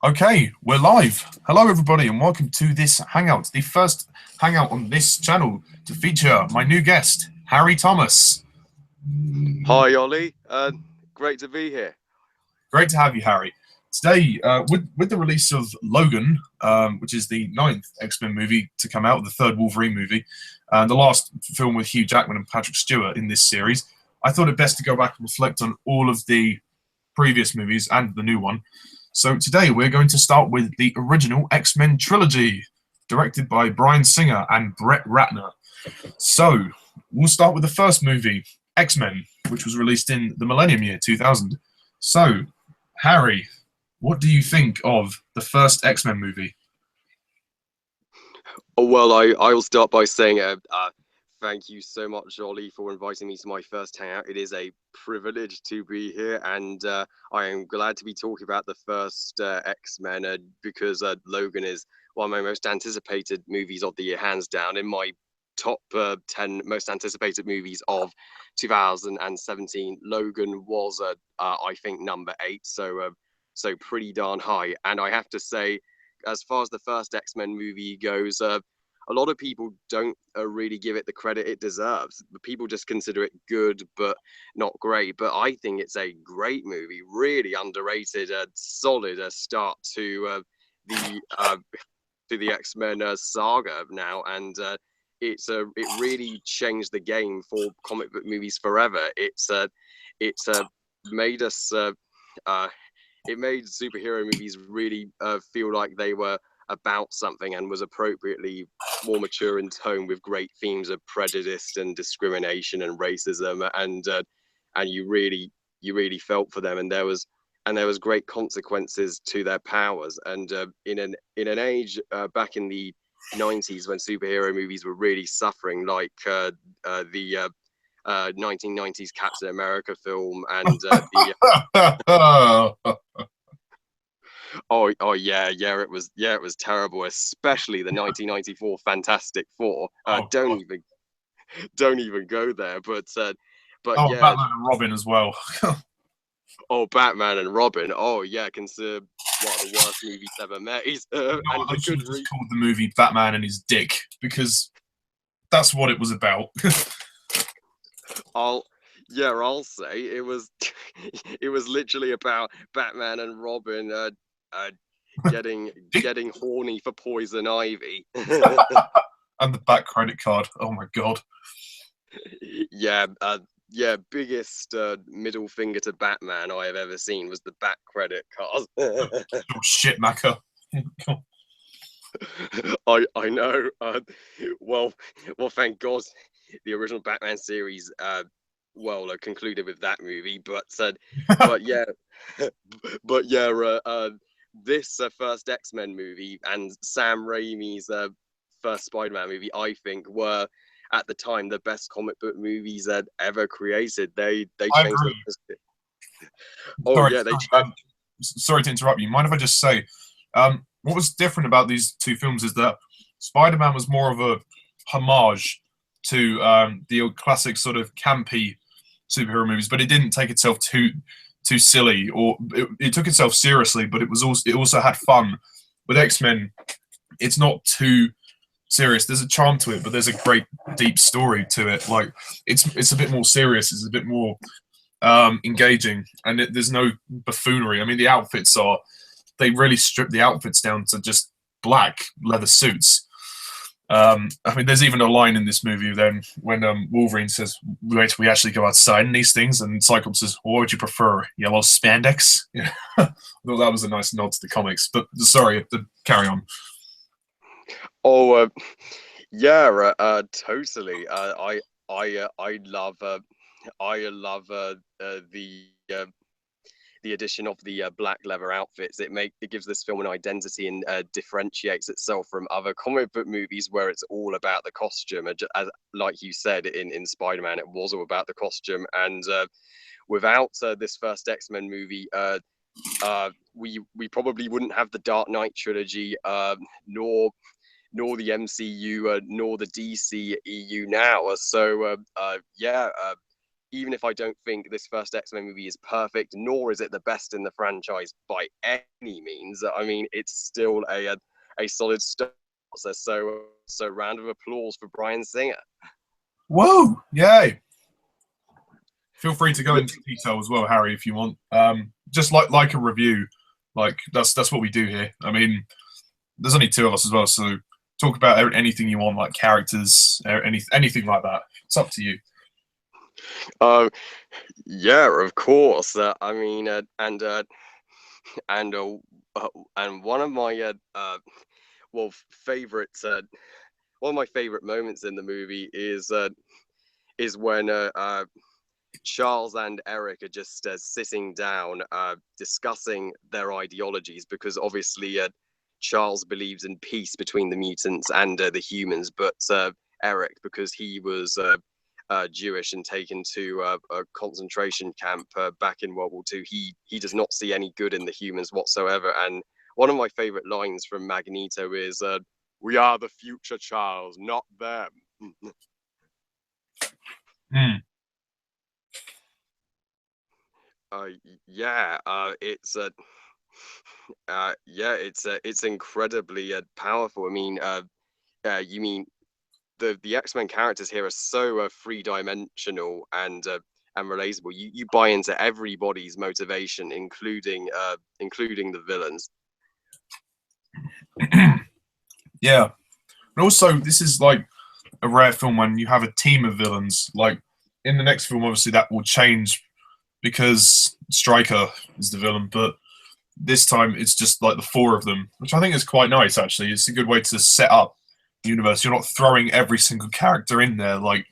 Okay, we're live. Hello, everybody, and welcome to this hangout, the first hangout on this channel to feature my new guest, Harry Thomas. Hi, Ollie. Great to be here. Great to have you, Harry. Today, with the release of Logan, which is the ninth X-Men movie to come out, the third Wolverine movie, and the last film with Hugh Jackman and Patrick Stewart in this series, I thought it best to go back and reflect on all of the previous movies and the new one. So today we're going to start with the original X-Men trilogy, directed by Bryan Singer and Brett Ratner. So we'll start with the first movie, X-Men, which was released in the millennium year 2000. So, Harry, what do you think of the first X-Men movie? Oh, well, I will start by saying thank you so much, Ollie, for inviting me to my first hangout. It is a privilege to be here, and I am glad to be talking about the first X-Men because Logan is one of my most anticipated movies of the year, hands down. In my top 10 most anticipated movies of 2017, Logan was, I think, number 8, so pretty darn high. And I have to say, as far as the first X-Men movie goes, a lot of people don't really give it the credit it deserves. People just consider it good, but not great. But I think it's a great movie, really underrated, a solid start to the X-Men saga now, and it really changed the game for comic book movies forever. It's made us it made superhero movies really feel like they were about something and was appropriately more mature in tone, with great themes of prejudice and discrimination and racism, and you really felt for them, and there was great consequences to their powers. And in an age back in the 90s when superhero movies were really suffering, like the 1990s Captain America film and the it was terrible, especially the 1994 Fantastic Four. Oh, God. Don't even go there. But Oh, yeah, Batman and Robin as well. oh, Batman and Robin. Oh yeah, considered one of the worst movies ever made, and I for should good have just reason. called the movie Batman and his dick because that's what it was about. I'll I'll say it was it was literally about Batman and Robin uh getting horny for Poison Ivy. And the back credit card. Oh my God. yeah, biggest middle finger to Batman I have ever seen was the back credit card. Oh, shit, Macca. I know. Well, thank God, the original Batman series, concluded with that movie. But yeah, but yeah, this first X-Men movie and Sam Raimi's first Spider-Man movie, I think, were at the time the best comic book movies ever created. They I changed agree. the oh Sorry, yeah they sorry, sorry to interrupt you. Mind if I just say, what was different about these two films is that Spider-Man was more of a homage to the old classic sort of campy superhero movies, but it didn't take itself too silly, or it took itself seriously, but it also had fun. With X-Men, it's not too serious. There's a charm to it, but there's a great deep story to it. Like it's a bit more serious. It's a bit more engaging, and there's no buffoonery. I mean, the outfits are they really strip the outfits down to just black leather suits. I mean, there's even a line in this movie then when Wolverine says, "Wait, we actually go outside in these things," and Cyclops says, "What would you prefer, yellow spandex?" Yeah, I thought that was a nice nod to the comics. But sorry, carry on. oh totally. I love the addition of the black leather outfits. It gives this film an identity and differentiates itself from other comic book movies where it's all about the costume. As, like you said, in Spider-Man, it was all about the costume. And without this first X-Men movie, we probably wouldn't have the Dark Knight trilogy, nor the MCU, nor the DC EU now. even if I don't think this first X-Men movie is perfect, nor is it the best in the franchise by any means, I mean, it's still a solid start. So round of applause for Bryan Singer. Whoa! Yay! Feel free to go into detail as well, Harry, if you want. Just like a review, like that's what we do here. I mean, there's only two of us as well, so talk about anything you want, like characters, anything like that. It's up to you. Yeah, of course. I mean, and one of my favorite one of my favorite moments in the movie is when Charles and Eric are just sitting down discussing their ideologies, because obviously Charles believes in peace between the mutants and the humans, but Eric, because he was Jewish and taken to a concentration camp back in World War II, he does not see any good in the humans whatsoever. And one of my favorite lines from Magneto is, "We are the future, Charles, not them." Yeah, it's incredibly powerful. I mean, you mean the X-Men characters here are so three-dimensional and relatable. You buy into everybody's motivation, including the villains. Yeah, and also this is like a rare film when you have a team of villains. Like in the next film, obviously that will change because Stryker is the villain, but this time it's just like the four of them, which I think is quite nice. Actually, it's a good way to set up the universe. You're not throwing every single character in there. Like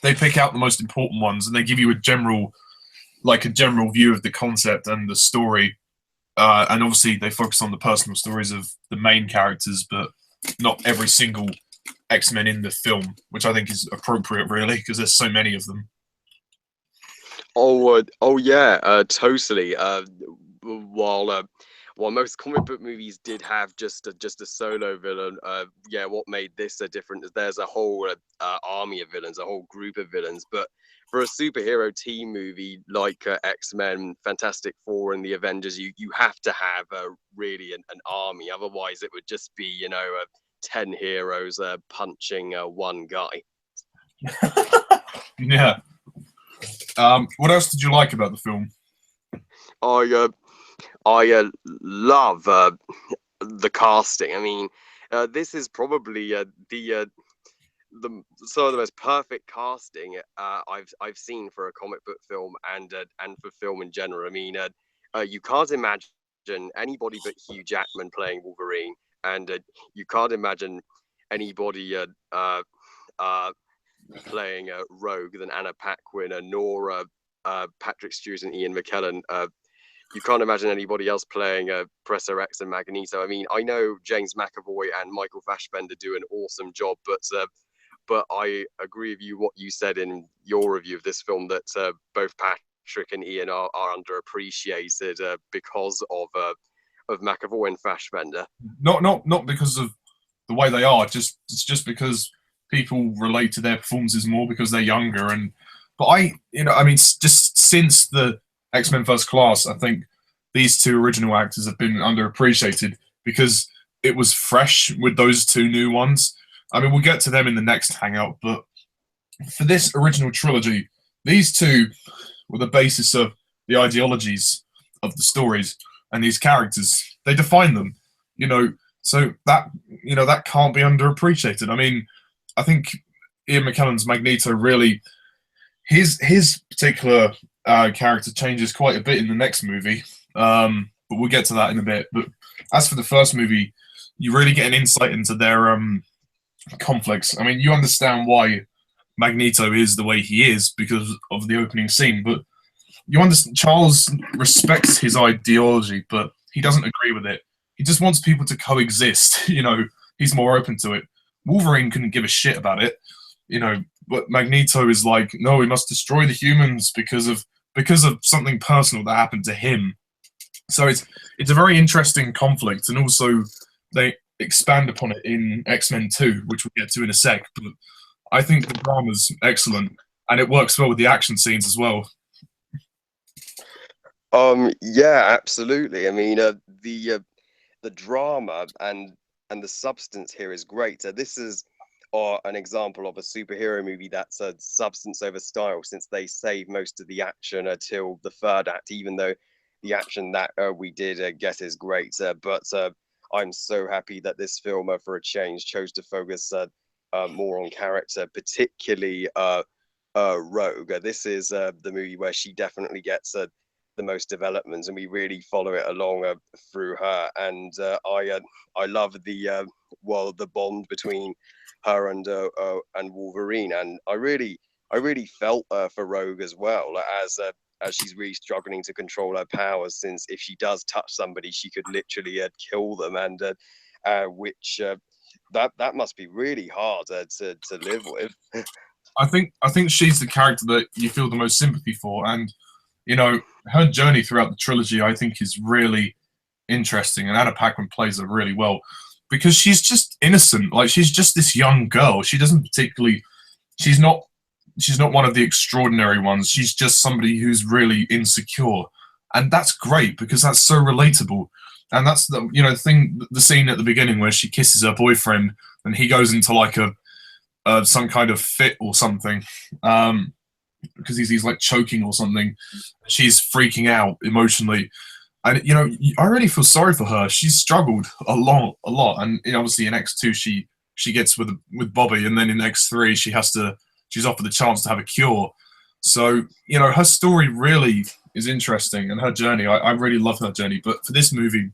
they pick out the most important ones and they give you a general view of the concept and the story. And obviously they focus on the personal stories of the main characters, but not every single X-Men in the film, which I think is appropriate, really, because there's so many of them. Oh yeah, totally. While most comic book movies did have just a solo villain, yeah, what made this a different is there's a whole army of villains, a whole group of villains. But for a superhero team movie like X-Men, Fantastic Four, and the Avengers, you have to have really an army. Otherwise, it would just be 10 heroes punching one guy. Yeah. What else did you like about the film? I love the casting. I mean, this is probably the some of the most perfect casting I've seen for a comic book film and for film in general. I mean, you can't imagine anybody but Hugh Jackman playing Wolverine, and you can't imagine anybody playing Rogue than Anna Paquin, nor Patrick Stewart and Ian McKellen. You can't imagine anybody else playing Professor X and Magneto. I mean, I know James McAvoy and Michael Fassbender do an awesome job, but I agree with you what you said in your review of this film, that both Patrick and Ian are underappreciated because of McAvoy and Fassbender. Not because of the way they are, it's just because people relate to their performances more because they're younger. But I mean, just since the X-Men First Class, I think these two original actors have been underappreciated because it was fresh with those two new ones. I mean, we'll get to them in the next hangout, but for this original trilogy, these two were the basis of the ideologies of the stories and these characters. They define them, so that can't be underappreciated. I mean, I think Ian McKellen's Magneto really, his particular character changes quite a bit in the next movie, but we'll get to that in a bit. But as for the first movie, you really get an insight into their conflicts. I mean, you understand why Magneto is the way he is because of the opening scene, but you understand Charles respects his ideology, but he doesn't agree with it. He just wants people to coexist. He's more open to it. Wolverine couldn't give a shit about it, but Magneto is like, no, we must destroy the humans because of something personal that happened to him. So it's a very interesting conflict, and also they expand upon it in X-Men 2, which we'll get to in a sec. But I think the drama's excellent. and it works well with the action scenes as well. Yeah, absolutely. I mean, the drama and the substance here is great. This is an example of a superhero movie that's a substance over style, since they save most of the action until the third act, even though the action that we did get is great. But I'm so happy that this film, for a change, chose to focus more on character, particularly Rogue. This is the movie where she definitely gets the most development, and we really follow it along through her. And I love the bond between her and Wolverine, and I really felt for Rogue as well, as she's really struggling to control her powers, since if she does touch somebody, she could literally kill them, and which that must be really hard to live with. I think she's the character that you feel the most sympathy for, and you know, her journey throughout the trilogy, I think, is really interesting, and Anna Paquin plays her really well because she's just innocent. Like, she's just this young girl. She doesn't particularly. She's not. She's not one of the extraordinary ones. She's just somebody who's really insecure, and that's great because that's so relatable. And that's the the scene at the beginning where she kisses her boyfriend, and he goes into like a some kind of fit or something. Because he's like choking or something. She's freaking out emotionally, and I really feel sorry for her. She's struggled a lot, and obviously in X2 she gets with Bobby, and then in X3 she's offered the chance to have a cure. So her story really is interesting, and her journey. I really love her journey. But for this movie,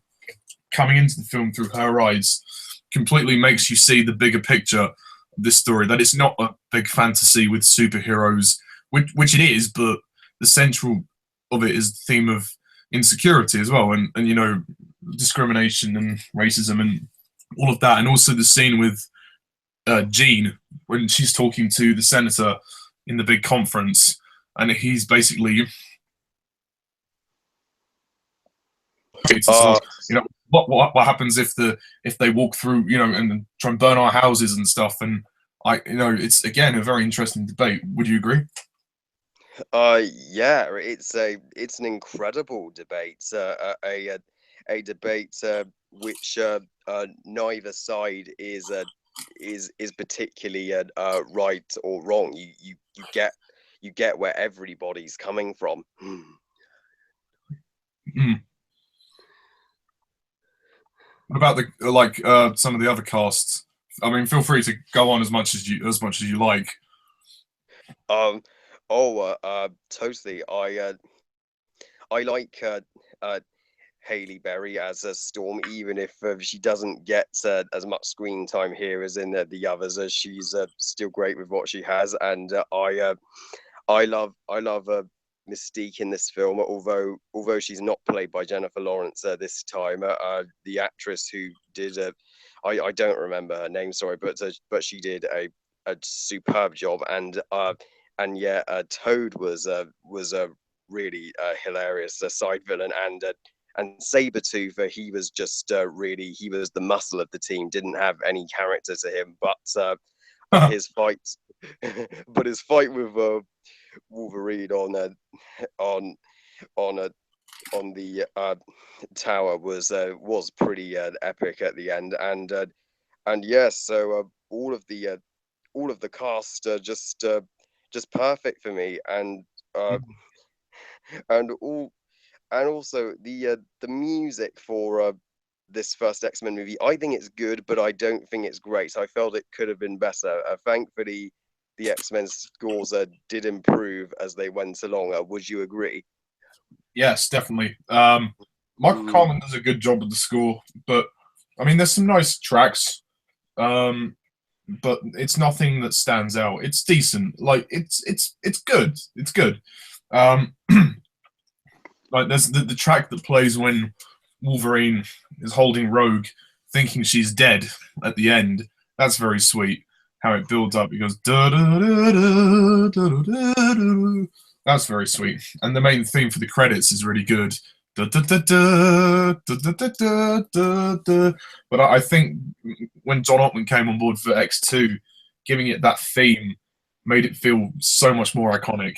coming into the film through her eyes, completely makes you see the bigger picture of this story. That it's not a big fantasy with superheroes. Which it is, but the central of it is the theme of insecurity as well, and discrimination and racism and all of that, and also the scene with Jean when she's talking to the senator in the big conference, and he's basically what happens if they walk through and try and burn our houses and stuff, and it's again a very interesting debate. Would you agree? Yeah, it's an incredible debate, a debate which neither side is particularly right or wrong. You get where everybody's coming from. Mm. What about some of the other casts? I mean, feel free to go on as much as you like. Totally. I like Haley Berry as a Storm, even if she doesn't get as much screen time here as in the others. She's still great with what she has, and I love Mystique in this film. Although she's not played by Jennifer Lawrence this time, the actress who did I don't remember her name, sorry, but she did a superb job, and yeah, Toad was a really hilarious side villain, and Sabretooth, he was just he was the muscle of the team, didn't have any character to him, but his fight but his fight with Wolverine on on on the tower was pretty epic at the end, and yes, so all of the cast just perfect for me, and all and also the music for this first X-Men movie. I think it's good, but I don't think it's great. I felt it could have been better. Thankfully, the X-Men scores did improve as they went along. Would you agree? Yes, definitely. Michael Kamen does a good job with the score, but I mean, there's some nice tracks, but it's nothing that stands out. It's decent. Like it's good. It's good. Like there's the track that plays when Wolverine is holding Rogue, thinking she's dead at the end. That's very sweet. How it builds up. It goes da da da da da da da. That's very sweet. And the main theme for the credits is really good. Da, da, da, da, da, da, da, da, da, da. But I think when John Ottman came on board for X2, giving it that theme made it feel so much more iconic.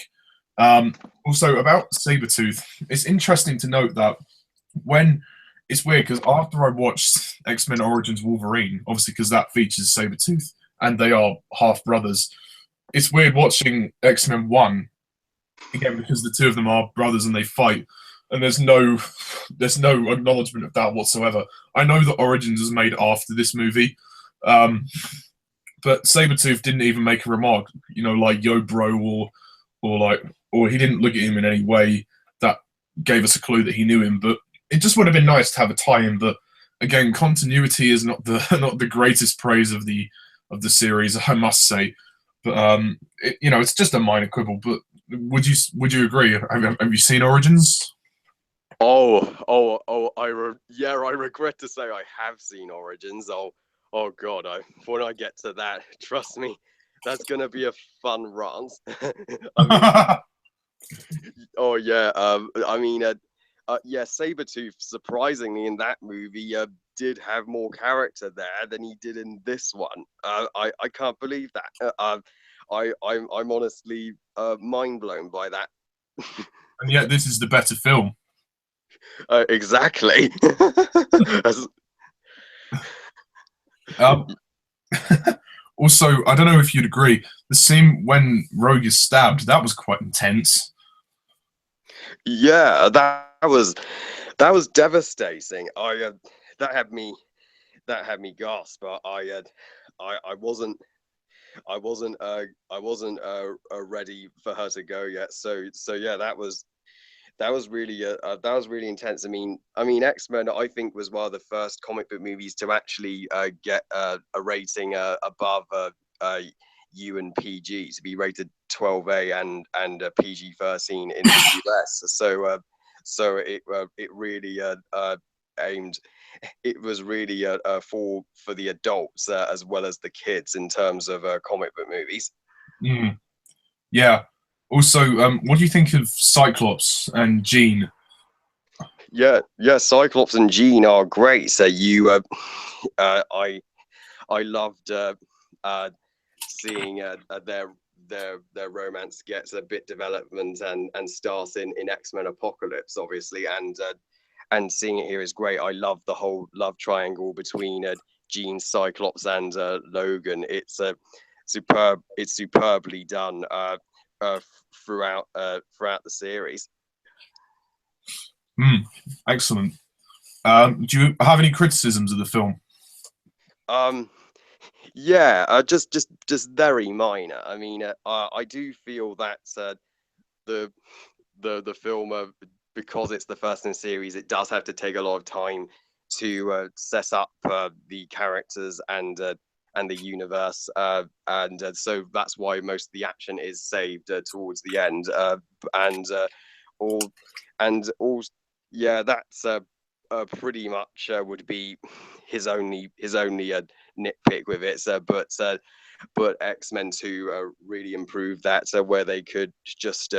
Um, Also about Sabretooth, it's interesting to note that when it's weird because after I watched X-Men Origins Wolverine, obviously because that features Sabretooth and they are half brothers, it's weird watching X-Men 1 again because the two of them are brothers and they fight and there's no acknowledgement of that whatsoever. I know that Origins was made after this movie, um, but Sabretooth didn't even make a remark, like yo bro or he didn't look at him in any way that gave us a clue that he knew him. But it just would have been nice to have a tie-in. But again, continuity is not the not the greatest praise of the series, I must say. But it's just a minor quibble. But would you agree? Have you seen Origins? Yeah, I regret to say I have seen Origins. Oh God, when I get to that, trust me, that's gonna be a fun rant. I mean, oh yeah, yeah, Sabretooth, surprisingly in that movie, did have more character there than he did in this one. I can't believe that. I'm honestly mind blown by that. And yet, this is the better film. Exactly. Um, Also, I don't know if you'd agree. The scene when Rogue is stabbed, that was quite intense. Yeah, that was devastating. That had me gasp. I wasn't ready for her to go yet. So yeah, that was really intense. I mean, X-Men I think was one of the first comic book movies to actually get a rating above U and PG, to be rated 12A and PG-13 in the US. So it really aimed. It was really for the adults as well as the kids in terms of comic book movies. Mm, yeah. Also, what do you think of Cyclops and Jean? Yeah, Cyclops and Jean are great. So I loved seeing their romance gets a bit development and starts in X-Men Apocalypse, obviously, and seeing it here is great. I love the whole love triangle between Jean, Cyclops, and Logan. It's superbly done throughout the series. Mm, excellent. Do you have any criticisms of the film? Um, yeah, just very minor. I do feel that the the film, because it's the first in the series, it does have to take a lot of time to set up the characters and the universe, and so that's why most of the action is saved towards the end, and all and all. Yeah, that's pretty much would be his only nitpick with it. But X-Men 2 really improved that, where they could just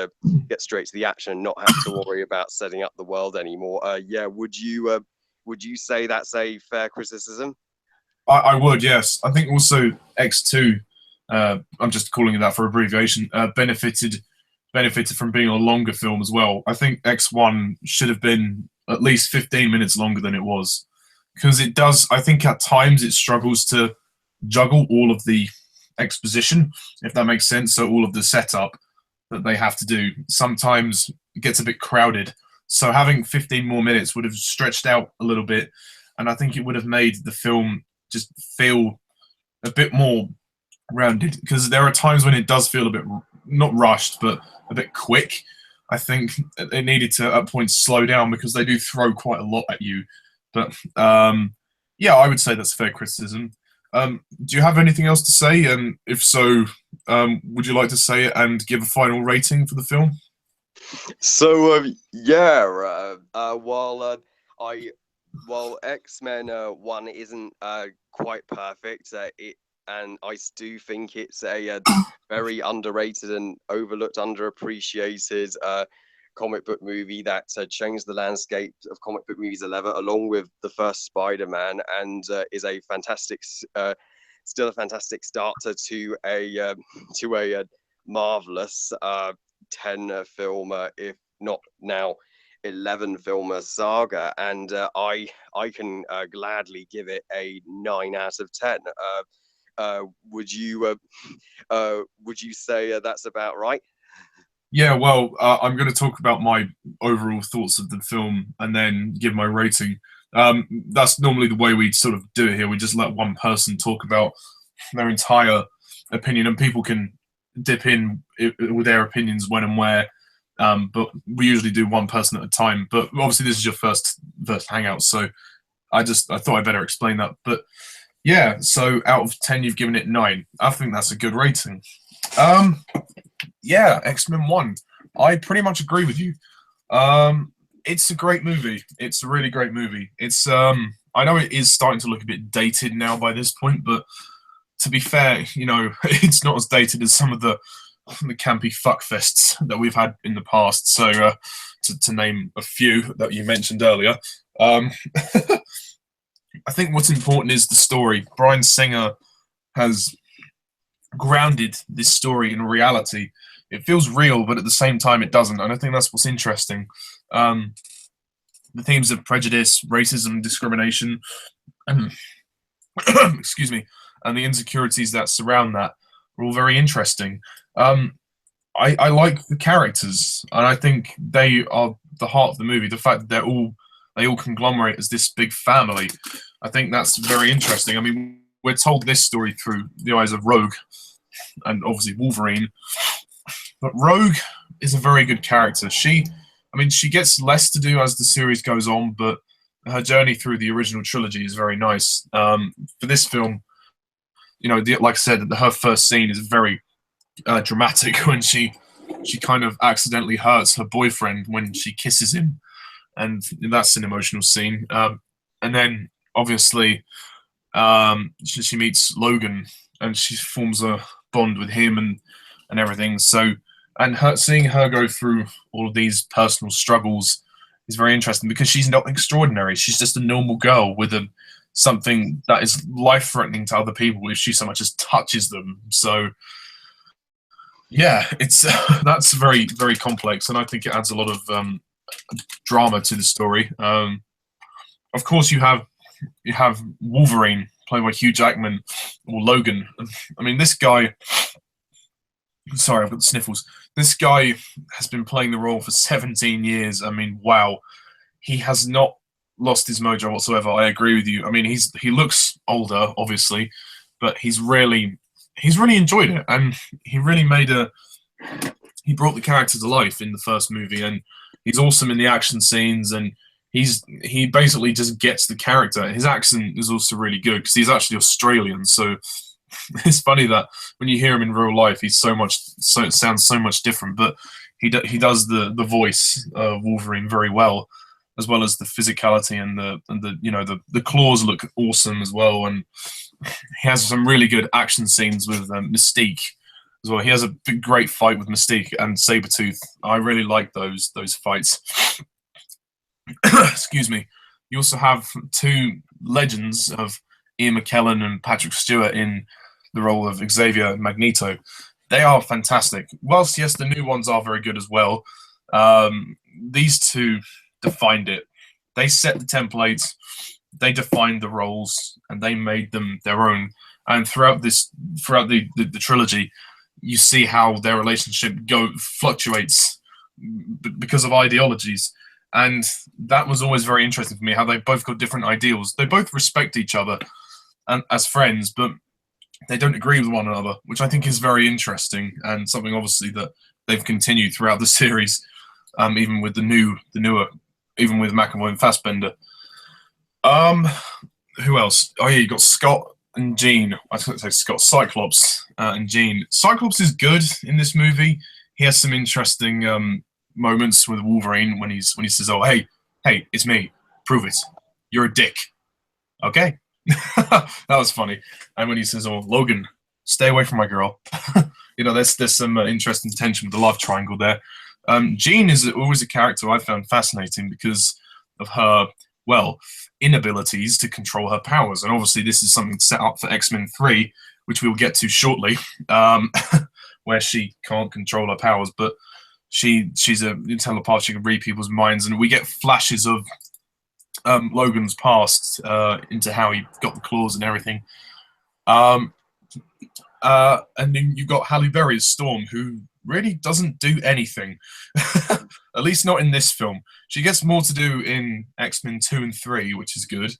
get straight to the action and not have to worry about setting up the world anymore. Yeah, would you say that's a fair criticism? I would, yes. I think also X2, I'm just calling it that for abbreviation, benefited from being a longer film as well. I think X1 should have been at least 15 minutes longer than it was because it does. I think at times it struggles to juggle all of the exposition, if that makes sense. So all of the setup that they have to do sometimes it gets a bit crowded. So having 15 more minutes would have stretched out a little bit, and I think it would have made the film just feel a bit more rounded because there are times when it does feel a bit not rushed but a bit quick. I think it needed to at points slow down because they do throw quite a lot at you. But yeah, I would say that's fair criticism. Do you have anything else to say? And if so, would you like to say it and give a final rating for the film? So yeah, I while X-Men 1 isn't quite perfect, it and I do think it's a very underrated and overlooked, underappreciated comic book movie that changed the landscape of comic book movies along with the first Spider-Man, and is a fantastic still a fantastic starter to a marvelous 10 film, if not now 11 film saga, and I can gladly give it a 9 out of 10. Would you say that's about right? Yeah, well, I'm going to talk about my overall thoughts of the film and then give my rating. That's normally the way we sort of do it here. We just let one person talk about their entire opinion, and people can dip in with their opinions when and where. But we usually do one person at a time. But obviously, this is your first hangout, so I thought I'd better explain that. But yeah, so out of 10, you've given it 9. I think that's a good rating. Yeah, X-Men 1. I pretty much agree with you. It's a great movie. It's a really great movie. It's I know it is starting to look a bit dated now by this point, but to be fair, it's not as dated as some of the campy fuckfests that we've had in the past. So to name a few that you mentioned earlier, I think what's important is the story. Bryan Singer has grounded this story in reality. It feels real, but at the same time it doesn't, and I think that's what's interesting. The themes of prejudice, racism, discrimination, and excuse me, and the insecurities that surround that are all very interesting. I like the characters, and I think they are the heart of the movie. The fact that they all conglomerate as this big family, I think that's very interesting. I mean, we're told this story through the eyes of Rogue and obviously Wolverine, but Rogue is a very good character. She gets less to do as the series goes on, but her journey through the original trilogy is very nice. For this film, like I said, her first scene is very dramatic when she kind of accidentally hurts her boyfriend when she kisses him, and that's an emotional scene. And then obviously she meets Logan, and she forms a bond with him and everything. So, and seeing her go through all of these personal struggles is very interesting because she's not extraordinary. She's just a normal girl with something that is life-threatening to other people if she so much as touches them. So, yeah, it's that's very, very complex, and I think it adds a lot of drama to the story. Of course, you have Wolverine, played by Hugh Jackman, or Logan. I mean, this guy. Sorry, I've got the sniffles. This guy has been playing the role for 17 years. I mean, wow. He has not lost his mojo whatsoever. I agree with you. I mean, he looks older, obviously, but he's really enjoyed it, and he really he brought the character to life in the first movie, and he's awesome in the action scenes, and he basically just gets the character. His accent is also really good because he's actually Australian, so it's funny that when you hear him in real life, it sounds so much different, but he does the voice of Wolverine very well as the physicality and the claws look awesome as well, and he has some really good action scenes with Mystique as well. He has a great fight with Mystique and Sabretooth. I really like those fights. Excuse me. You also have two legends of Ian McKellen and Patrick Stewart in the role of Xavier and Magneto. They are fantastic. Whilst, yes, the new ones are very good as well, these two defined it. They set the templates, they defined the roles, and they made them their own. And throughout the trilogy, you see how their relationship fluctuates because of ideologies. And that was always very interesting for me, how they both got different ideals. They both respect each other and as friends, but they don't agree with one another, which I think is very interesting and something obviously that they've continued throughout the series, even with the newer, even with McAvoy and Fassbender. Who else? Oh yeah, you got Scott and Jean. I was going to say Scott, Cyclops and Jean. Cyclops is good in this movie. He has some interesting moments with Wolverine when he says, "Oh hey, it's me. Prove it. You're a dick." Okay. That was funny. And when he says, "Oh, Logan, stay away from my girl," there's some interesting tension with the love triangle there. Jean is always a character I found fascinating because of her well, inabilities to control her powers. And obviously, this is something set up for X-Men 3, which we'll get to shortly, where she can't control her powers, but she's a telepath. She can read people's minds, and we get flashes of Logan's past into how he got the claws and everything. And then you got Halle Berry as Storm, who really doesn't do anything. At least not in this film. She gets more to do in X-Men 2 and 3, which is good.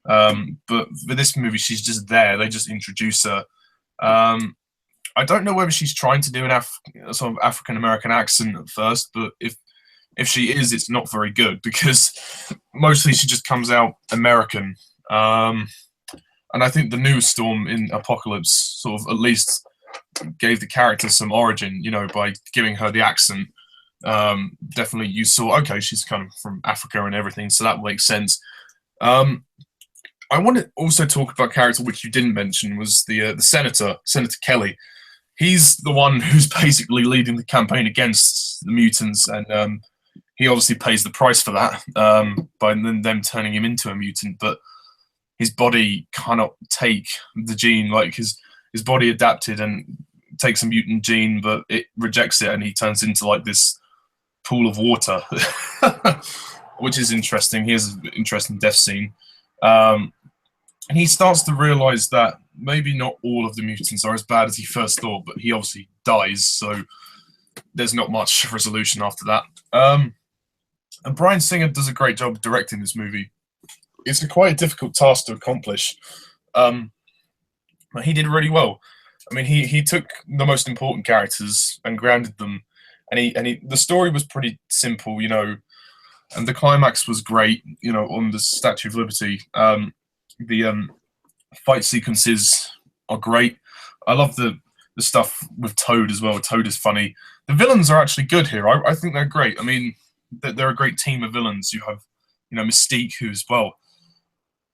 But for this movie, she's just there. They just introduce her. I don't know whether she's trying to do a sort of African-American accent at first, but if she is, it's not very good, because mostly she just comes out American. And I think the new Storm in Apocalypse sort of at least gave the character some origin, by giving her the accent. Definitely you saw, okay, she's kind of from Africa and everything, so that makes sense. I want to also talk about a character which you didn't mention, was the Senator Kelly. He's the one who's basically leading the campaign against the mutants, and he obviously pays the price for that by them turning him into a mutant. But his body cannot take the gene. Like his body adapted and takes a mutant gene, but it rejects it, and he turns into like this pool of water, which is interesting. He has an interesting death scene. And he starts to realize that maybe not all of the mutants are as bad as he first thought, but he obviously dies, so there's not much resolution after that. And Bryan Singer does a great job directing this movie. It's quite a difficult task to accomplish, but he did really well. I mean, he took the most important characters and grounded them, and the story was pretty simple, and the climax was great, on the Statue of Liberty. The fight sequences are great. I love the stuff with Toad as well. Toad is funny. The villains are actually good here. I think they're great. I mean, they're a great team of villains. You have, Mystique, who's, well,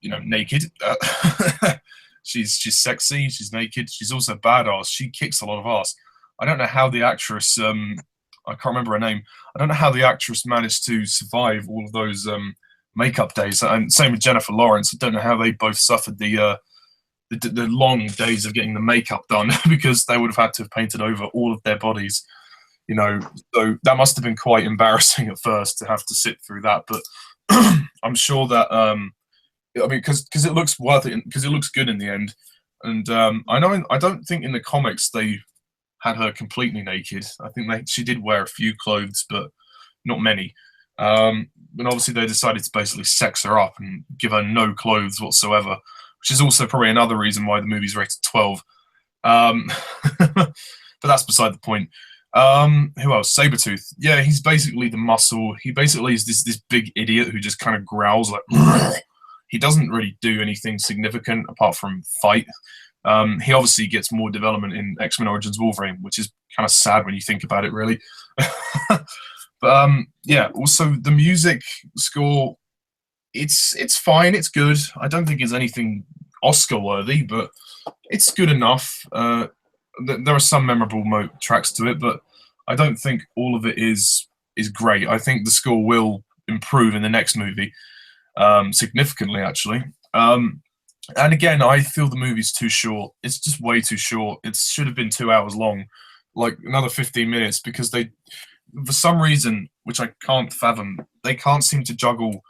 naked. She's sexy. She's naked. She's also badass. She kicks a lot of ass. I don't know how the actress, I can't remember her name. I don't know how the actress managed to survive all of those makeup days. And same with Jennifer Lawrence. I don't know how they both suffered the long days of getting the makeup done, because they would have had to have painted over all of their bodies. So that must have been quite embarrassing at first to have to sit through that. But I'm sure that, because it looks worth it, because it looks good in the end. And I don't think in the comics they had her completely naked. I think she did wear a few clothes, but not many. And obviously they decided to basically sex her up and give her no clothes whatsoever, which is also probably another reason why the movie's rated 12. But that's beside the point. Who else? Sabretooth. Yeah, he's basically the muscle. He basically is this big idiot who just kind of growls like. He doesn't really do anything significant apart from fight. He obviously gets more development in X-Men Origins Wolverine, which is kind of sad when you think about it, really. But yeah, also the music score, it's fine, it's good. I don't think it's anything Oscar worthy, but it's good enough. There are some memorable tracks to it, but I don't think all of it is great. I think the score will improve in the next movie, significantly actually. And again, I feel the movie's too short. It's just way too short. It should have been 2 hours long, like another 15 minutes, because they, for some reason, which I can't fathom, they can't seem to juggle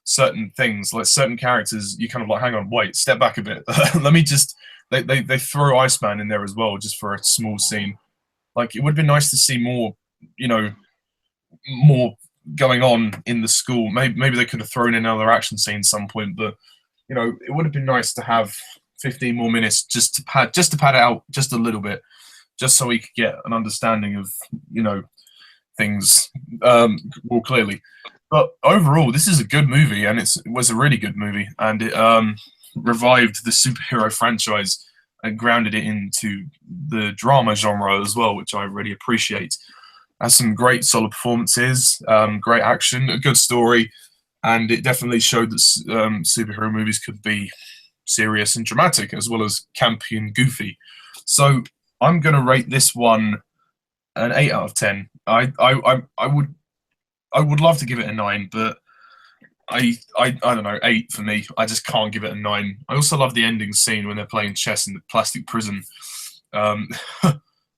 certain things. Like certain characters, you kind of like, hang on, wait, step back a bit. Let me just, they throw Iceman in there as well, just for a small scene. Like, it would have been nice to see more, more going on in the school. Maybe they could have thrown in another action scene at some point, but it would have been nice to have 15 more minutes just to pad it out just a little bit, just so we could get an understanding of things more clearly. But overall, this is a good movie, and it was a really good movie, and it revived the superhero franchise and grounded it into the drama genre as well, which I really appreciate. Has some great solid performances, great action, a good story, and it definitely showed that superhero movies could be serious and dramatic, as well as campy and goofy. So I'm going to rate this one an 8 out of 10. I would love to give it a 9, but I don't know, 8 for me. I just can't give it a 9. I also love the ending scene when they're playing chess in the plastic prison. Um,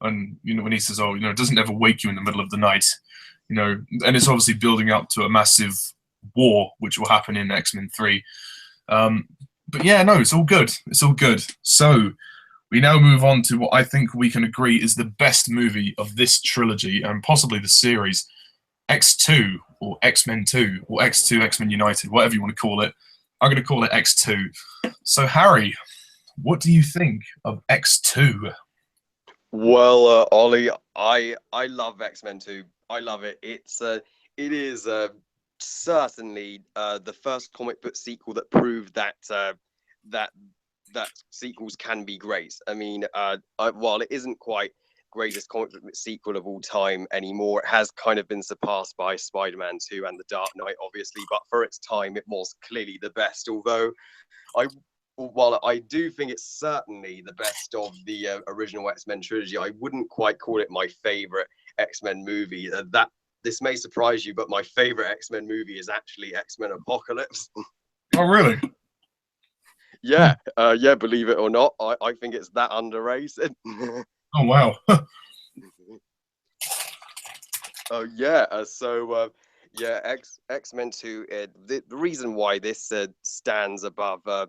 and when he says, "Oh, it doesn't ever wake you in the middle of the night," and it's obviously building up to a massive war, which will happen in X-Men 3. But yeah, no, it's all good. It's all good. So we now move on to what I think we can agree is the best movie of this trilogy and possibly the series, X2 or X-Men 2 or X2 X-Men United, whatever you want to call it. I'm going to call it X2. So Harry, what do you think of X2? Well, Ollie, I love X-Men 2. I love it. It is certainly the first comic book sequel that proved that that that sequels can be great. I mean, while it isn't quite greatest comic book sequel of all time anymore, it has kind of been surpassed by Spider-Man 2 and The Dark Knight, obviously. But for its time, it was clearly the best. Although I while I do think it's certainly the best of the original X-Men trilogy, I wouldn't quite call it my favorite X-Men movie. That this may surprise you, but my favorite X-Men movie is actually X-Men Apocalypse. Oh, really? Yeah, yeah, believe it or not, I think it's that underrated. Oh, wow. Oh yeah, yeah, X-Men 2. The reason why this stands above the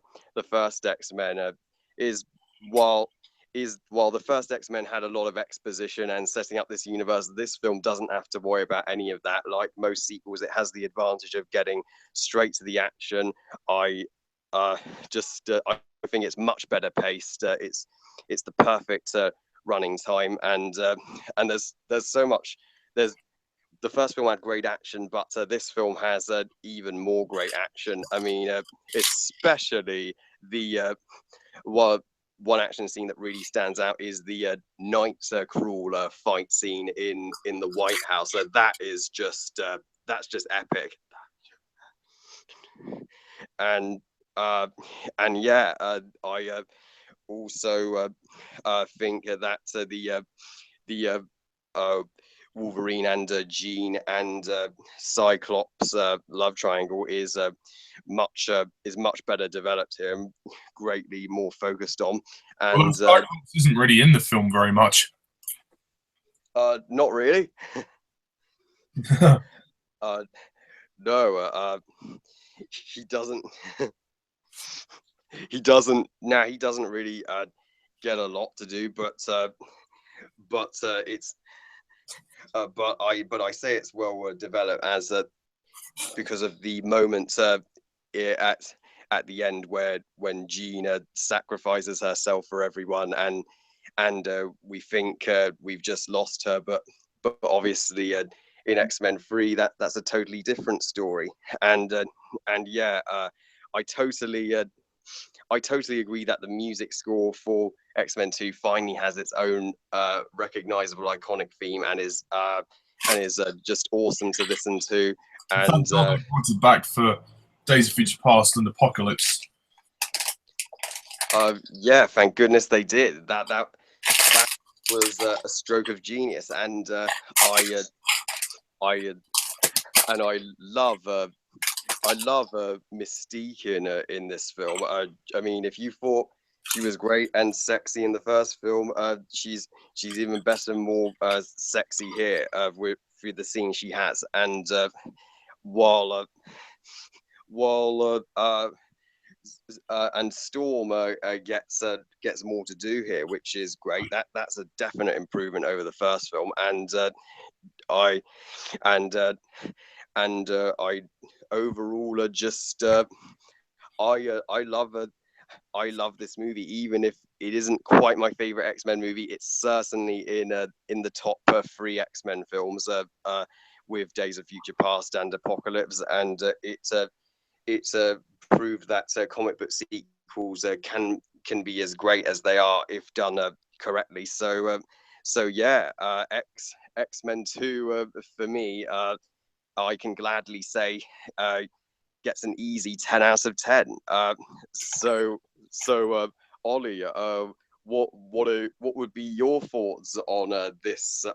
first X-Men is while while the first X-Men had a lot of exposition and setting up this universe, this film doesn't have to worry about any of that. Like most sequels, it has the advantage of getting straight to the action. I I think it's much better paced. It's the perfect running time, and there's so much. There's The first film had great action, but this film has even more great action. I mean, especially the one action scene that really stands out is the night crawler fight scene in the White House. That's just epic. And and yeah, I also think that the Wolverine and Jean and Cyclops love triangle is much better developed here and greatly more focused on. Well, And Cyclops isn't really in the film very much. not really. uh, no, he doesn't. He doesn't really get a lot to do, but it's but I say it's well developed as because of the moment at the end where when Jean sacrifices herself for everyone, and we think we've just lost her, but obviously in X-Men 3 that's a totally different story, and yeah, I totally agree that the music score for X-Men 2 finally has its own recognizable iconic theme and is just awesome to listen to. And Thank God they brought it back for Days of Future Past and Apocalypse. yeah, thank goodness they did. That was a stroke of genius, and I and I love Mystique in this film. I mean, if you thought she was great and sexy in the first film, she's even better and more sexy here with the scene she has. And while while and Storm gets more to do here, which is great. That's a definite improvement over the first film, and I and I overall just I love this movie, even if it isn't quite my favorite X-Men movie. It's certainly in the top 3 X-Men films with Days of Future Past and Apocalypse, and it's proved that comic book sequels can be as great as they are if done correctly. So yeah, X-Men 2 for me, I can gladly say gets an easy 10 out of 10. Ollie, what would be your thoughts on this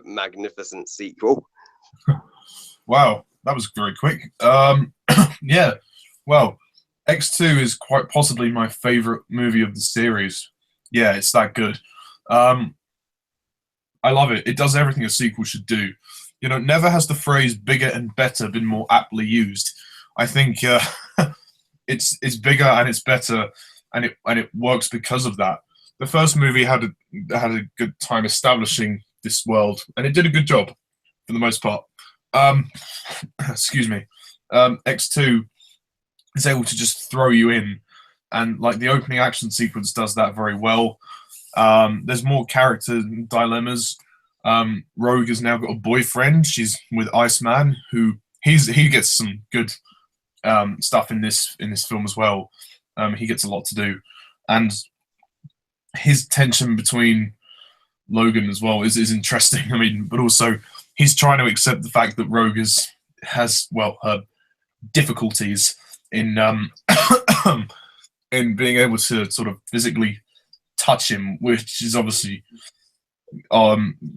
magnificent sequel? Wow, that was very quick. Yeah, well, X2 is quite possibly my favorite movie of the series. Yeah, it's that good. Um, I love it. It does everything a sequel should do. You know, never has the phrase "bigger and better" been more aptly used. I think it's bigger and it's better, and it works because of that. The first movie had a good time establishing this world, and it did a good job for the most part. Um, excuse me. X2 is able to just throw you in, and like the opening action sequence does that very well. There's more character dilemmas. Rogue has now got a boyfriend. She's with Iceman, who he gets some good stuff in this film as well. He gets a lot to do, and his tension between Logan as well is interesting. I mean, but also he's trying to accept the fact that Rogue has well her difficulties in in being able to sort of physically touch him, which is obviously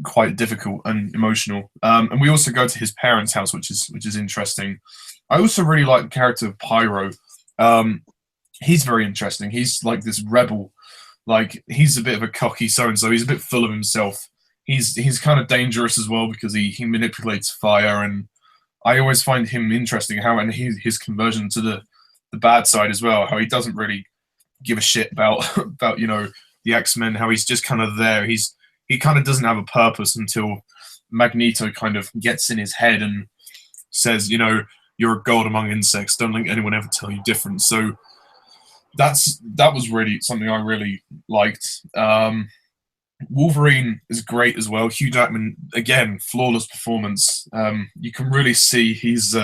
quite difficult and emotional. And we also go to his parents' house, which is interesting. I also really like the character of Pyro. He's very interesting. He's like this rebel. Like he's a bit of a cocky so and so. He's a bit full of himself. He's kind of dangerous as well because he manipulates fire, and I always find him interesting how and his conversion to the bad side as well. How he doesn't really give a shit about about the X-Men. How he's just kind of there. He kind of doesn't have a purpose until Magneto kind of gets in his head and says, you're a god among insects. Don't let anyone ever tell you different. So that was really something I really liked. Wolverine is great as well. Hugh Jackman, again, flawless performance. You can really see he's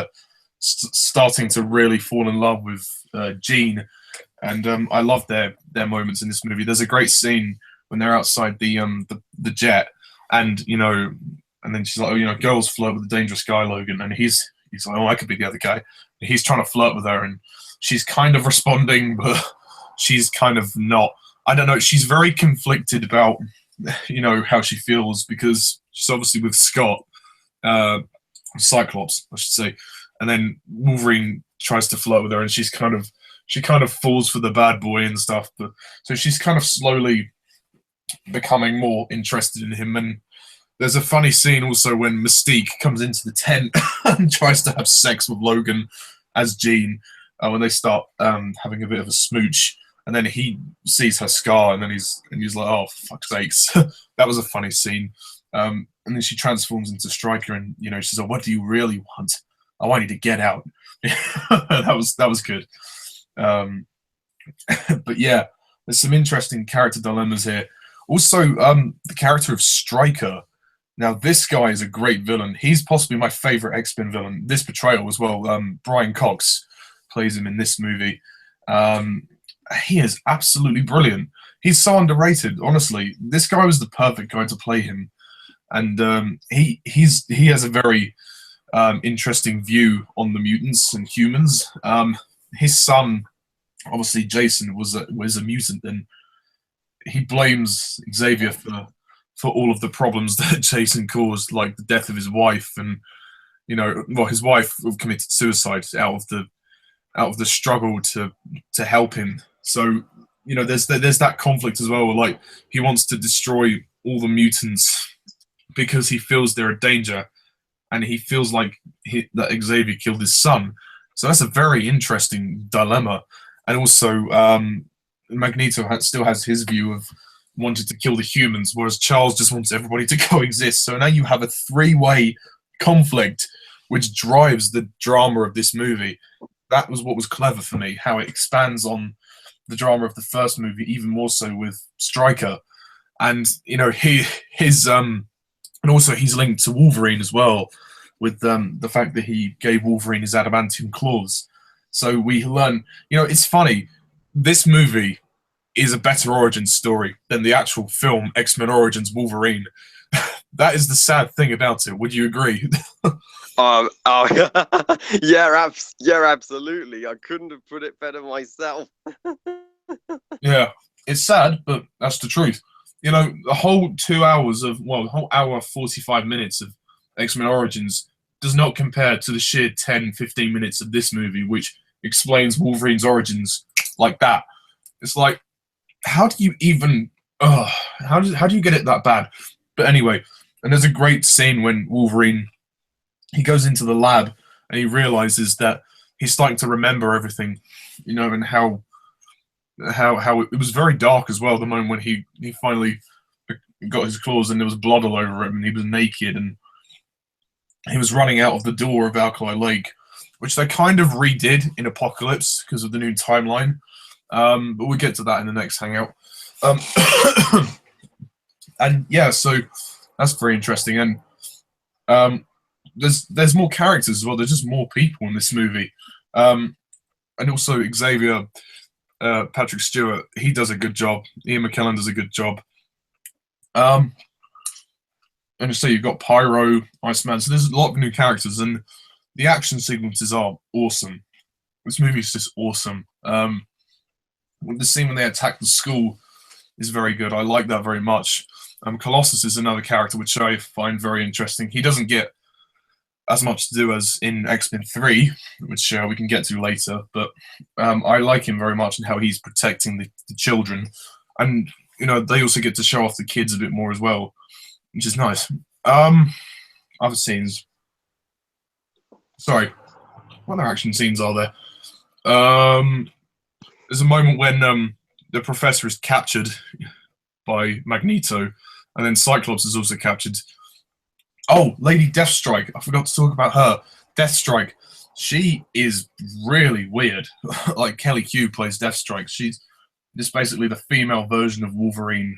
starting to really fall in love with Jean, and I love their moments in this movie. There's a great scene when they're outside the jet, and and then she's like, girls flirt with a dangerous guy, Logan, and he's like, oh, I could be the other guy. And he's trying to flirt with her, and she's kind of responding, but she's kind of not. I don't know. She's very conflicted about how she feels because she's obviously with Scott, Cyclops, I should say, and then Wolverine tries to flirt with her, and she kind of falls for the bad boy and stuff. But so she's kind of slowly becoming more interested in him. And there's a funny scene also when Mystique comes into the tent and tries to have sex with Logan as Jean when they start having a bit of a smooch. And then he sees her scar, and then he's like, "Oh, for fuck's sakes!" That was a funny scene. And then she transforms into Stryker, and she says, "Oh, what do you really want? I want you to get out." that was good. But yeah, there's some interesting character dilemmas here. Also, the character of Stryker. Now, this guy is a great villain. He's possibly my favorite X-Men villain. This portrayal as well. Brian Cox plays him in this movie. He is absolutely brilliant. He's so underrated, honestly. This guy was the perfect guy to play him, and he has a very interesting view on the mutants and humans. His son, obviously Jason, was a mutant, and he blames Xavier for all of the problems that Jason caused, like the death of his wife, and his wife committed suicide out of the struggle to help him. So there's that conflict as well. Like he wants to destroy all the mutants because he feels they're a danger, and he feels like that Xavier killed his son. So that's a very interesting dilemma. And also, Magneto still has his view of wanting to kill the humans, whereas Charles just wants everybody to coexist. So now you have a three-way conflict, which drives the drama of this movie. That was what was clever for me, how it expands on the drama of the first movie, even more so with Stryker. And and also he's linked to Wolverine as well, with the fact that he gave Wolverine his adamantium claws. So we learn, it's funny, this movie is a better origin story than the actual film X-Men Origins Wolverine. That is the sad thing about it. Would you agree? Oh, yeah, absolutely. I couldn't have put it better myself. Yeah, it's sad, but that's the truth. The whole 2 hours the whole hour 45 minutes of X-Men Origins does not compare to the sheer 10-15 minutes of this movie, which explains Wolverine's origins like that. It's like, how do you even? How do you get it that bad? But anyway, and there's a great scene when Wolverine he goes into the lab and he realizes that he's starting to remember everything, and how it was very dark as well. The moment when he finally got his claws and there was blood all over him and he was naked and he was running out of the door of Alkali Lake, which they kind of redid in Apocalypse because of the new timeline. But we'll get to that in the next hangout. And yeah, so that's very interesting. And there's more characters as well. There's just more people in this movie. And also Xavier, Patrick Stewart, he does a good job. Ian McKellen does a good job. And so you've got Pyro, Iceman. So there's a lot of new characters, and the action sequences are awesome. This movie is just awesome. The scene when they attack the school is very good. I like that very much. Colossus is another character which I find very interesting. He doesn't get as much to do as in X-Men 3, which we can get to later, but I like him very much and how he's protecting the children. And, they also get to show off the kids a bit more as well, which is nice. Other scenes. Sorry. What other action scenes are there? There's a moment when the professor is captured by Magneto, and then Cyclops is also captured. Oh, Lady Deathstrike. I forgot to talk about her. Deathstrike. She is really weird. Like Kelly Q plays Deathstrike. She's just basically the female version of Wolverine.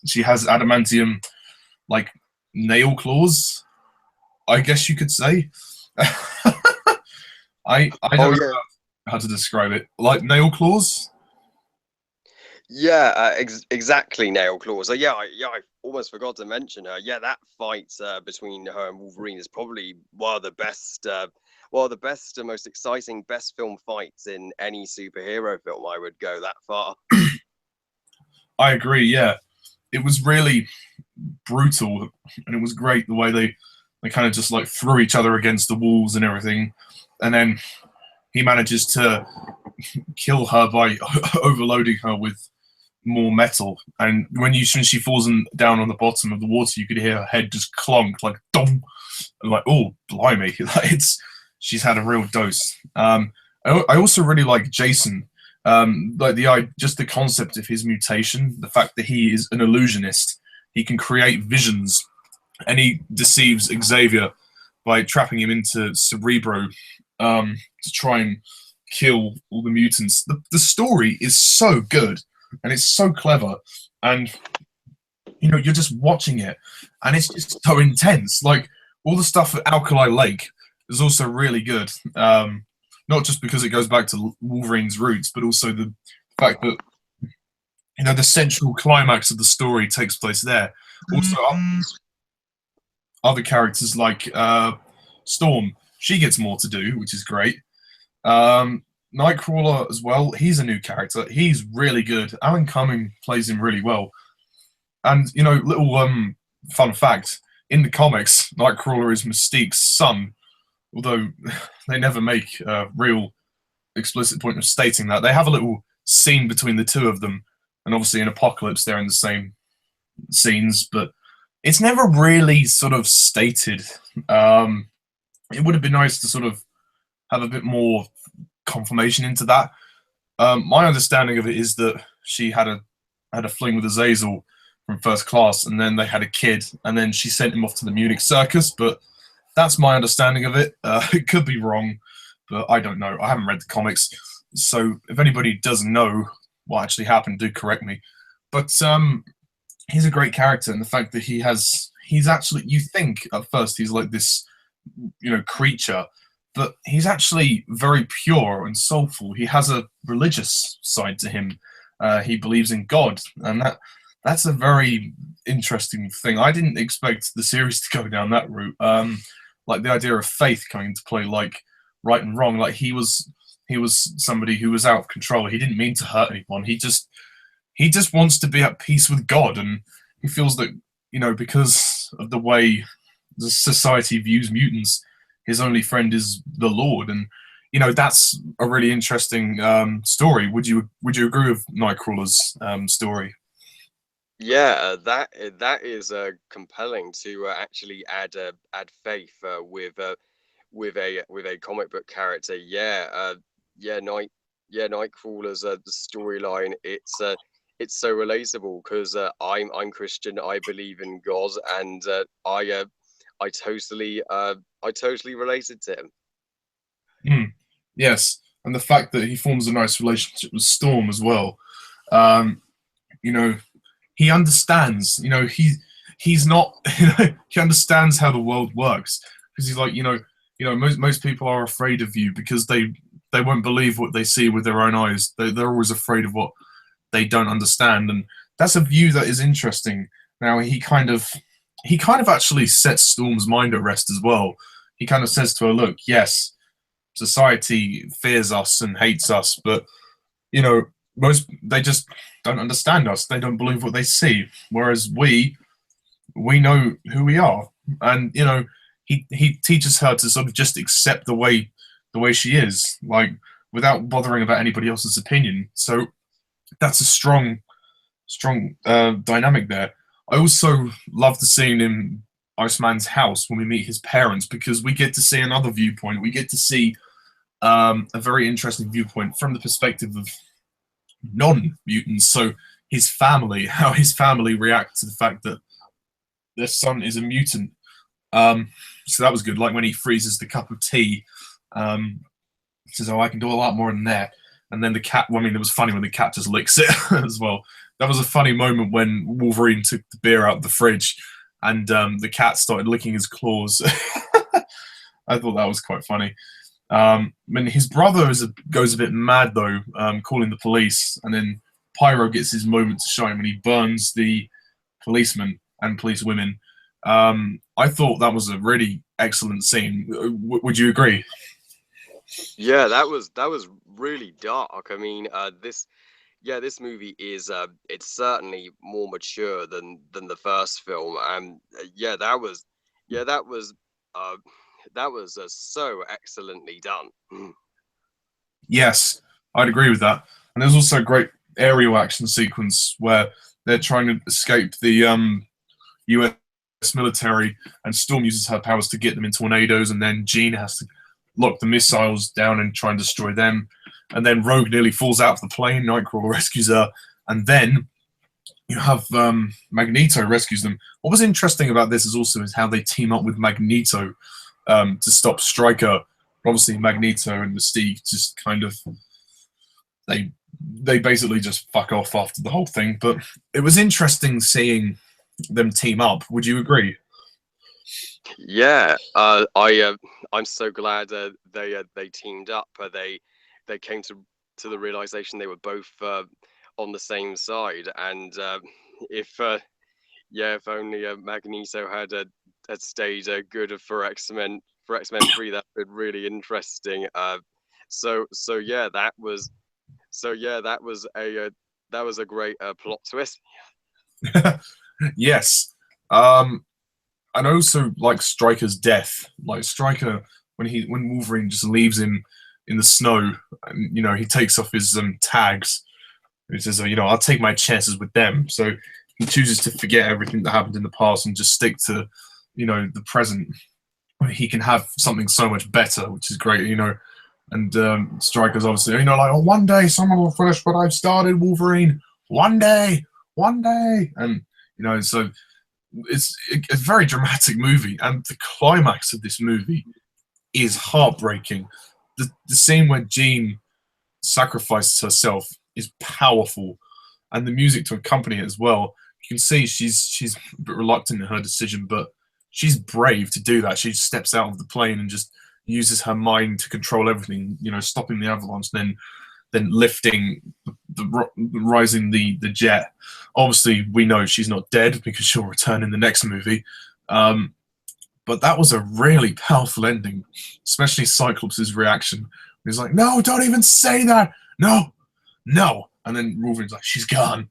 She has adamantium, like, nail claws, I guess you could say. I don't know how to describe it. Like nail claws? Yeah, exactly. Nail claws. I almost forgot to mention her. Yeah, that fight between her and Wolverine is probably one of the best, and most exciting, best film fights in any superhero film. I would go that far. I agree. Yeah, it was really brutal, and it was great the way they kind of just like threw each other against the walls and everything, and then he manages to kill her by overloading her with more metal. And when she falls down on the bottom of the water, you could hear her head just clonk, like dong, and like, oh blimey, she's had a real dose. I also really like Jason, like just the concept of his mutation, the fact that he is an illusionist. He can create visions, and he deceives Xavier by trapping him into Cerebro to try and kill all the mutants. The story is so good, and it's so clever, and you're just watching it, and it's just so intense. Like, all the stuff at Alkali Lake is also really good. Not just because it goes back to Wolverine's roots, but also the fact that the central climax of the story takes place there. Also, other characters like Storm, she gets more to do, which is great. Nightcrawler as well, he's a new character. He's really good. Alan Cumming plays him really well. And, little fun fact, in the comics, Nightcrawler is Mystique's son, although they never make a real explicit point of stating that. They have a little scene between the two of them, and obviously in Apocalypse they're in the same scenes, but it's never really sort of stated. It would have been nice to sort of have a bit more confirmation into that. My understanding of it is that she had a fling with Azazel from First Class, and then they had a kid, and then she sent him off to the Munich circus, but that's my understanding of it. It could be wrong, but I don't know. I haven't read the comics, so if anybody does know what actually happened, do correct me. But he's a great character, and the fact that he's actually, you think at first he's like this, creature, but he's actually very pure and soulful. He has a religious side to him. He believes in God, and that's a very interesting thing. I didn't expect the series to go down that route. Like the idea of faith coming into play, like right and wrong. Like he was somebody who was out of control. He didn't mean to hurt anyone. He just wants to be at peace with God, and he feels that because of the way the society views mutants, his only friend is the Lord, and that's a really interesting story. Would you agree with Nightcrawler's story? Yeah, that is compelling to actually add faith with a comic book character. Yeah, Nightcrawler's storyline. It's so relatable because I'm Christian. I believe in God, and I totally related to him. Mm, yes, and the fact that he forms a nice relationship with Storm as well. Um, you know, he understands. He's not. He understands how the world works because he's like, most people are afraid of you because they won't believe what they see with their own eyes. They're always afraid of what they don't understand, and that's a view that is interesting. Now he kind of actually sets Storm's mind at rest as well. He kind of says to her, "Look, yes, society fears us and hates us, but you know, most they just don't understand us. They don't believe what they see. Whereas we know who we are, and he teaches her to sort of just accept the way she is, like without bothering about anybody else's opinion. So that's a strong dynamic there. I also love the scene in Iceman's house when we meet his parents because we get to see another viewpoint. We get to see a very interesting viewpoint from the perspective of non-mutants. So his family, how his family react to the fact that their son is a mutant. So that was good. Like when he freezes the cup of tea, he says, "Oh, I can do a lot more than that." And then the cat. Well, I mean, it was funny when the cat just licks it as well. That was a funny moment when Wolverine took the beer out of the fridge, and the cat started licking his claws. I thought that was quite funny. When his brother goes a bit mad though, calling the police, and then Pyro gets his moment to shine when he burns the policemen and police women. I thought that was a really excellent scene. Would you agree? Yeah, that was really dark. I mean, this movie is it's certainly more mature than the first film, and yeah that was uh so excellently done. Yes, I'd agree with that. And there's also a great aerial action sequence where they're trying to escape the US military, and Storm uses her powers to get them in tornadoes, and then Jean has to lock the missiles down and try and destroy them. And then Rogue nearly falls out of the plane. Nightcrawler rescues her, and then you have Magneto rescues them. What was interesting about this is how they team up with Magneto to stop Stryker. Obviously, Magneto and Mystique just kind of they basically just fuck off after the whole thing. But it was interesting seeing them team up. Would you agree? Yeah, I'm so glad they teamed up. They came to the realization they were both on the same side, and if if only Magneto had stayed good for X-Men 3, that would be really interesting. So yeah, that was a great plot twist. Yes. And also like Stryker's death. Like Stryker when Wolverine just leaves him in the snow, and he takes off his tags. He says, I'll take my chances with them. So he chooses to forget everything that happened in the past and just stick to, the present. He can have something so much better, which is great. And Stryker's obviously, like, oh, one day someone will finish what I've started, Wolverine. One day, one day, and so it's a very dramatic movie, and the climax of this movie is heartbreaking. The scene where Jean sacrifices herself is powerful, and the music to accompany it as well. You can see she's a bit reluctant in her decision, but she's brave to do that. She steps out of the plane and just uses her mind to control everything. Stopping the avalanche, then lifting rising the jet. Obviously, we know she's not dead because she'll return in the next movie. But that was a really powerful ending, especially Cyclops' reaction. He's like, "No, don't even say that. No, no." And then Wolverine's like, "She's gone.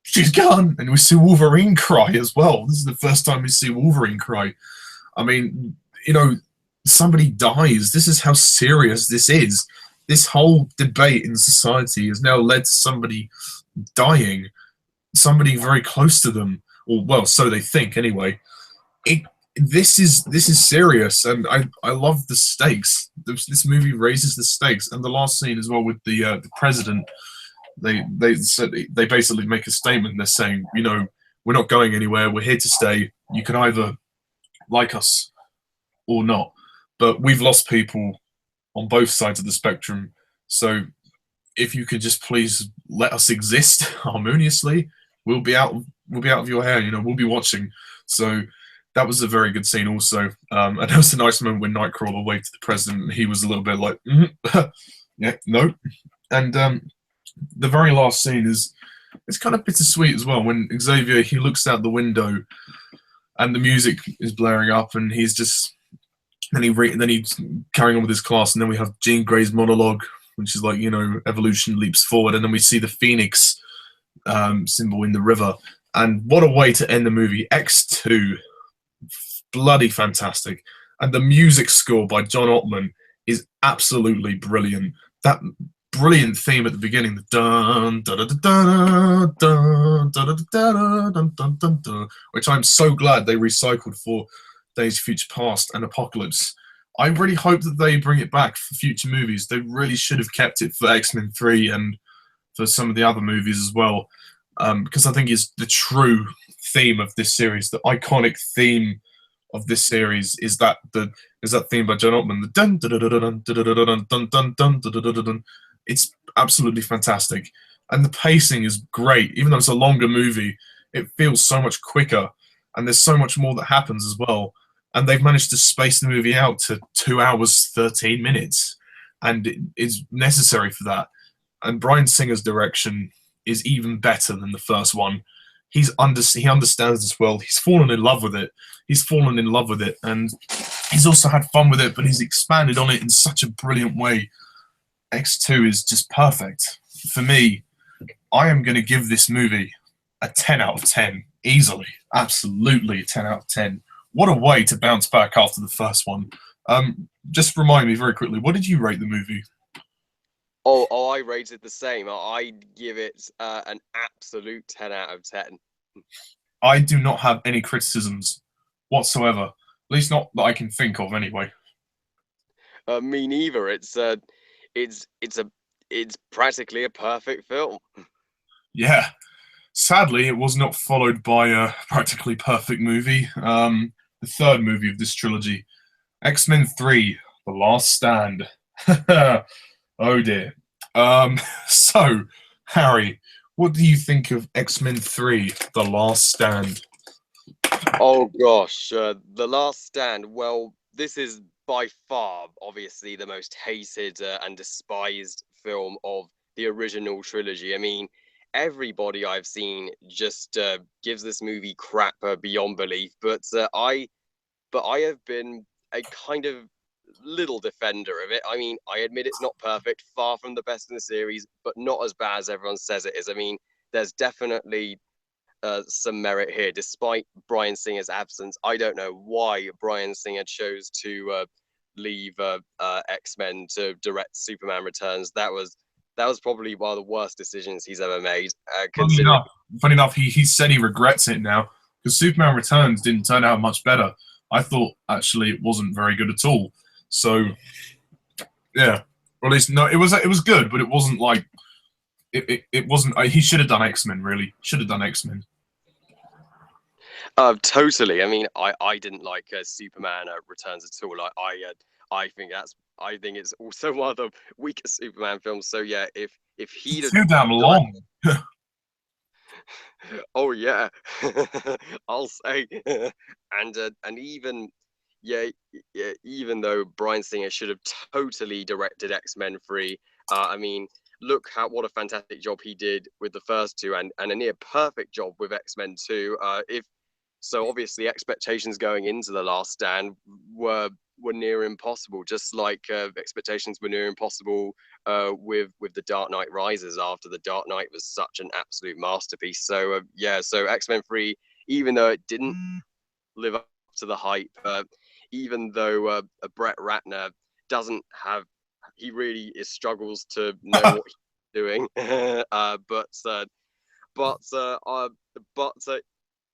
She's gone." And we see Wolverine cry as well. This is the first time we see Wolverine cry. I mean, somebody dies. This is how serious this is. This whole debate in society has now led to somebody dying, somebody very close to them, or well, so they think anyway. It, this is serious, and I love the stakes. This movie raises the stakes, and the last scene as well with the president. They said they basically make a statement. They're saying, we're not going anywhere. We're here to stay. You can either like us or not, but we've lost people on both sides of the spectrum. So if you could just please let us exist harmoniously, we'll be out. We'll be out of your hair. We'll be watching. So that was a very good scene, also. And that was a nice moment when Nightcrawler waved to the president, and he was a little bit like, yeah, no. And the very last scene is it's kind of bittersweet as well when Xavier he looks out the window and the music is blaring up and he's just then he's carrying on with his class and then we have Jean Grey's monologue which is like evolution leaps forward and then we see the phoenix symbol in the river and what a way to end the movie. X2 bloody fantastic and the music score by John Ottman is absolutely brilliant. That brilliant theme at the beginning, the dun dun dun dun dun dun dun dun dun dun dun, which I'm so glad they recycled for Days of Future Past and Apocalypse. I really hope that they bring it back for future movies. They really should have kept it for X-Men 3 and for some of the other movies as well, because I think it's the true theme of this series. The iconic theme of this series is that theme by John Ottman, the dun dun dun dun dun dun dun dun dun dun dun. It's absolutely fantastic. And the pacing is great. Even though it's a longer movie, it feels so much quicker. And there's so much more that happens as well. And they've managed to space the movie out to 2 hours, 13 minutes. And it is necessary for that. And Bryan Singer's direction is even better than the first one. He understands this well. He's fallen in love with it. And he's also had fun with it, but he's expanded on it in such a brilliant way. X2 is just perfect. For me, I am going to give this movie a 10 out of 10. Easily. Absolutely a 10 out of 10. What a way to bounce back after the first one. Just remind me very quickly, what did you rate the movie? Oh, I rated the same. I give it an absolute 10 out of 10. I do not have any criticisms whatsoever. At least not that I can think of anyway. Me neither. It's practically a perfect film. Yeah. Sadly, it was not followed by a practically perfect movie. The third movie of this trilogy, X-Men 3, The Last Stand. Oh dear. So, Harry, what do you think of X-Men 3, The Last Stand? Oh gosh, The Last Stand. Well, this is by far, obviously, the most hated and despised film of the original trilogy. I mean, everybody I've seen just gives this movie crap beyond belief. But I have been a kind of little defender of it. I mean, I admit it's not perfect, far from the best in the series, but not as bad as everyone says it is. I mean, there's definitely some merit here, despite Bryan Singer's absence. I don't know why Bryan Singer chose to leave X-Men to direct Superman Returns. That was probably one of the worst decisions he's ever made. Considering, Funny enough, he said he regrets it now because Superman Returns didn't turn out much better. I thought actually it wasn't very good at all. So yeah, or at least no, it was good, but it wasn't like it wasn't. He should have done X-Men. Really, should have done X-Men. totally. I mean, I didn't like Superman Returns at all. I think it's also one of the weakest Superman films. So yeah, if he'd It's too damn long. oh yeah, I'll say, and even yeah, yeah, even though Bryan Singer should have totally directed X-Men 3, I mean, look what a fantastic job he did with the first two, and a near perfect job with X-Men 2. If so, obviously expectations going into The Last Stand were near impossible, just like expectations were near impossible with The Dark Knight Rises after The Dark Knight was such an absolute masterpiece. So yeah, so X-Men 3, even though it didn't live up to the hype, even though Brett Ratner doesn't have, he really struggles to know what he's doing. But uh, uh, but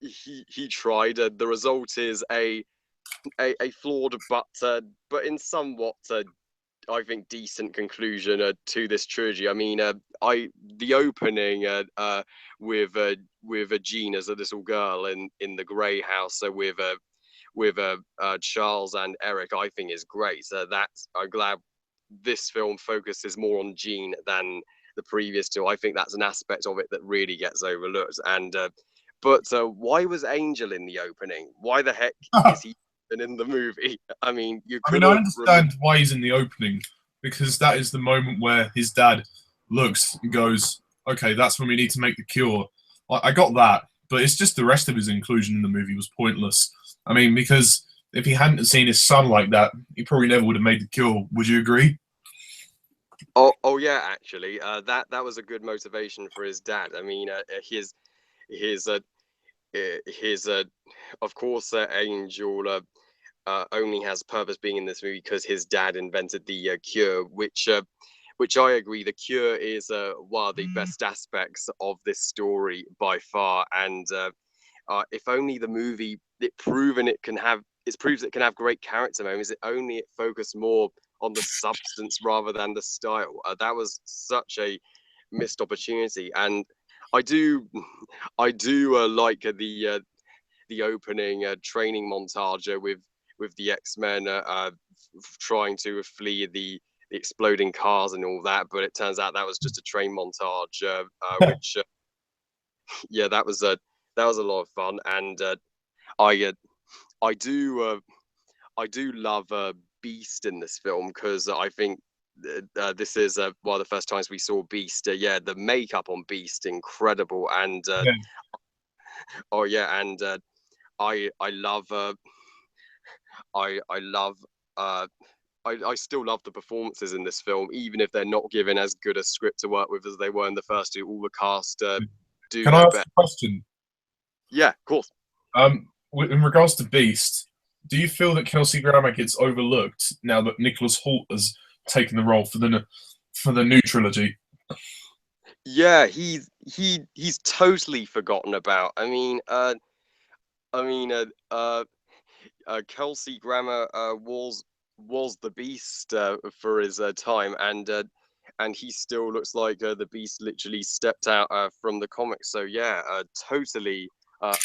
he tried. The result is a flawed but in somewhat I think decent conclusion to this trilogy. I mean, the opening with Jean as a little girl in the Grey House with Charles and Eric, I think is great. So that's I'm glad this film focuses more on Jean than the previous two. I think that's an aspect of it that really gets overlooked. But why was Angel in the opening? Why the heck is he in the movie? I mean, you I could mean, I have understand why he's in the opening because that is the moment where his dad looks and goes, "Okay, that's when we need to make the cure." I got that, but it's just the rest of his inclusion in the movie was pointless. I mean, because if he hadn't seen his son like that, he probably never would have made the cure. Would you agree? Oh yeah, actually, that was a good motivation for his dad. I mean, his his of course Angel only has purpose being in this movie because his dad invented the cure, which I agree, the cure is one of the best aspects of this story by far. And if only the movie it proves it can have great character moments. It only it focused more on the substance rather than the style. That was such a missed opportunity. And I do like the opening training montage with the X-Men trying to flee the exploding cars and all that, but it turns out that was just a train montage, which yeah, that was a lot of fun. And I I do I do love Beast in this film because I think this is one of the first times we saw Beast. Yeah, the makeup on Beast incredible, and Yeah. oh yeah, and I love I love I still love the performances in this film, even if they're not given as good a script to work with as they were in the first two. All the cast do Can I their ask best. a question? Yeah, of course. In regards to Beast, do you feel that Kelsey Grammer gets overlooked now that Nicholas Hoult has taken the role for the new trilogy? Yeah, he's totally forgotten about. I mean, Kelsey Grammer was the Beast for his time, and he still looks like the Beast literally stepped out from the comics. So yeah, totally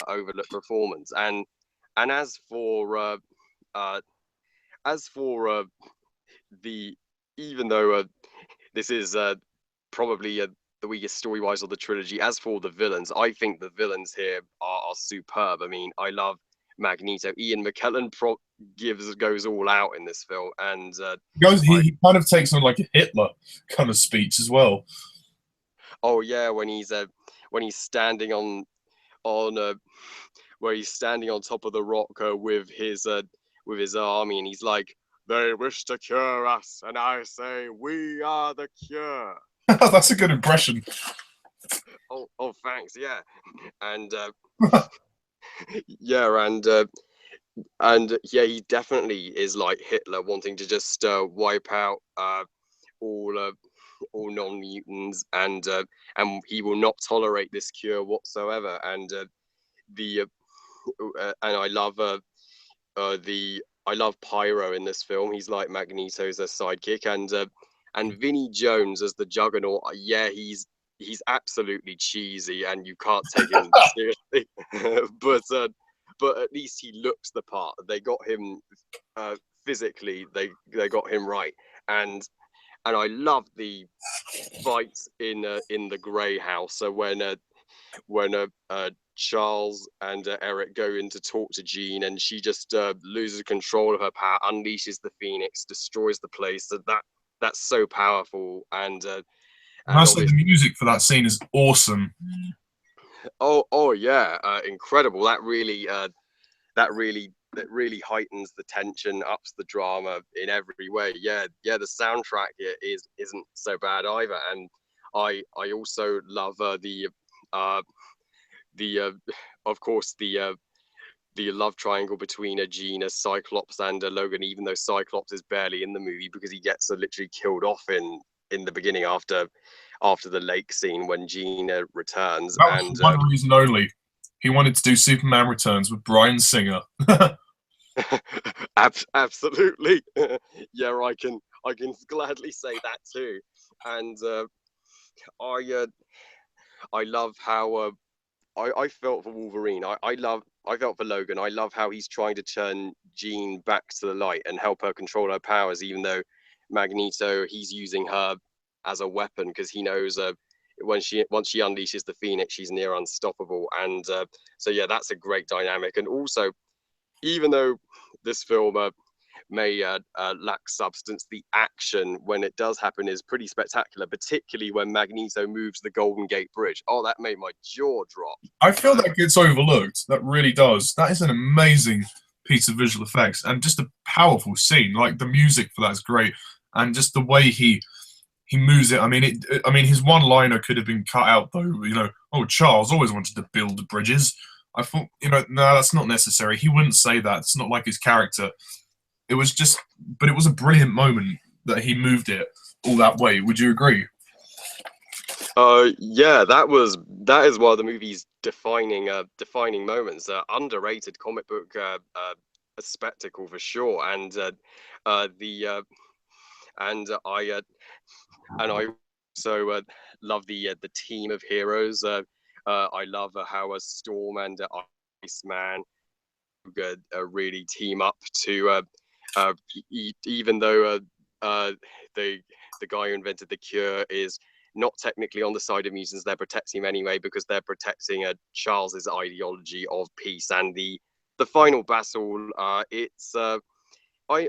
overlooked performance. And uh, as for the even though this is probably the weakest story wise of the trilogy. As for the villains, I think the villains here are superb. I mean, I love Magneto. Ian McKellen goes all out in this film, and He kind of takes on like a Hitler kind of speech as well. oh yeah, when he's standing on where he's standing on top of the rock with his army, and he's like, "They wish to cure us, and I say we are the cure." That's a good impression. Oh, thanks. Yeah, and yeah, and yeah, he definitely is like Hitler, wanting to just wipe out all all non-mutants, and he will not tolerate this cure whatsoever. The and I love Pyro in this film. He's like Magneto's sidekick, and Vinnie Jones as the Juggernaut. Yeah, he's absolutely cheesy, and you can't take him seriously. but but at least he looks the part. They got him physically. They got him right, and I love the fights in the Grey House. So when Charles and Eric go in to talk to Jean, and she just loses control of her power, unleashes the Phoenix, destroys the place. That's so powerful, And I and say the obviously, music for that scene is awesome. oh yeah, incredible. That really heightens the tension, ups the drama in every way. Yeah, the soundtrack here isn't so bad either, and I also love uh, of course the love triangle between a Jean, a Cyclops, and a Logan, even though Cyclops is barely in the movie because he gets literally killed off in the beginning after the lake scene when Jean returns. That was And for one reason only. He wanted to do Superman Returns with Bryan Singer. absolutely, yeah, I can gladly say that too. And I I love how I felt for Wolverine. I felt for Logan. I love how he's trying to turn Jean back to the light and help her control her powers, even though Magneto, he's using her as a weapon because he knows once she unleashes the Phoenix, she's near unstoppable. And so yeah, that's a great dynamic. And also, even though this film may lack substance, the action when it does happen is pretty spectacular, particularly when Magneto moves the Golden Gate Bridge. Oh, that made my jaw drop. I feel that gets overlooked. That really does. That is an amazing piece of visual effects and just a powerful scene. Like the music for that is great, and just the way he moves it. I mean, I mean, his one-liner could have been cut out though. You know, oh, Charles always wanted to build bridges. I thought, you know, no, that's not necessary. He wouldn't say that. It's not like his character. It was just, but it was a brilliant moment that he moved it all that way. Would you agree? Yeah, that is one of the movie's defining moments. Underrated comic book a spectacle for sure. And the and I so love the team of heroes. I love how a Storm and Iceman really team up to even though the guy who invented the cure is not technically on the side of mutants, they're protecting him anyway because they're protecting Charles's ideology of peace. And the final battle, it's I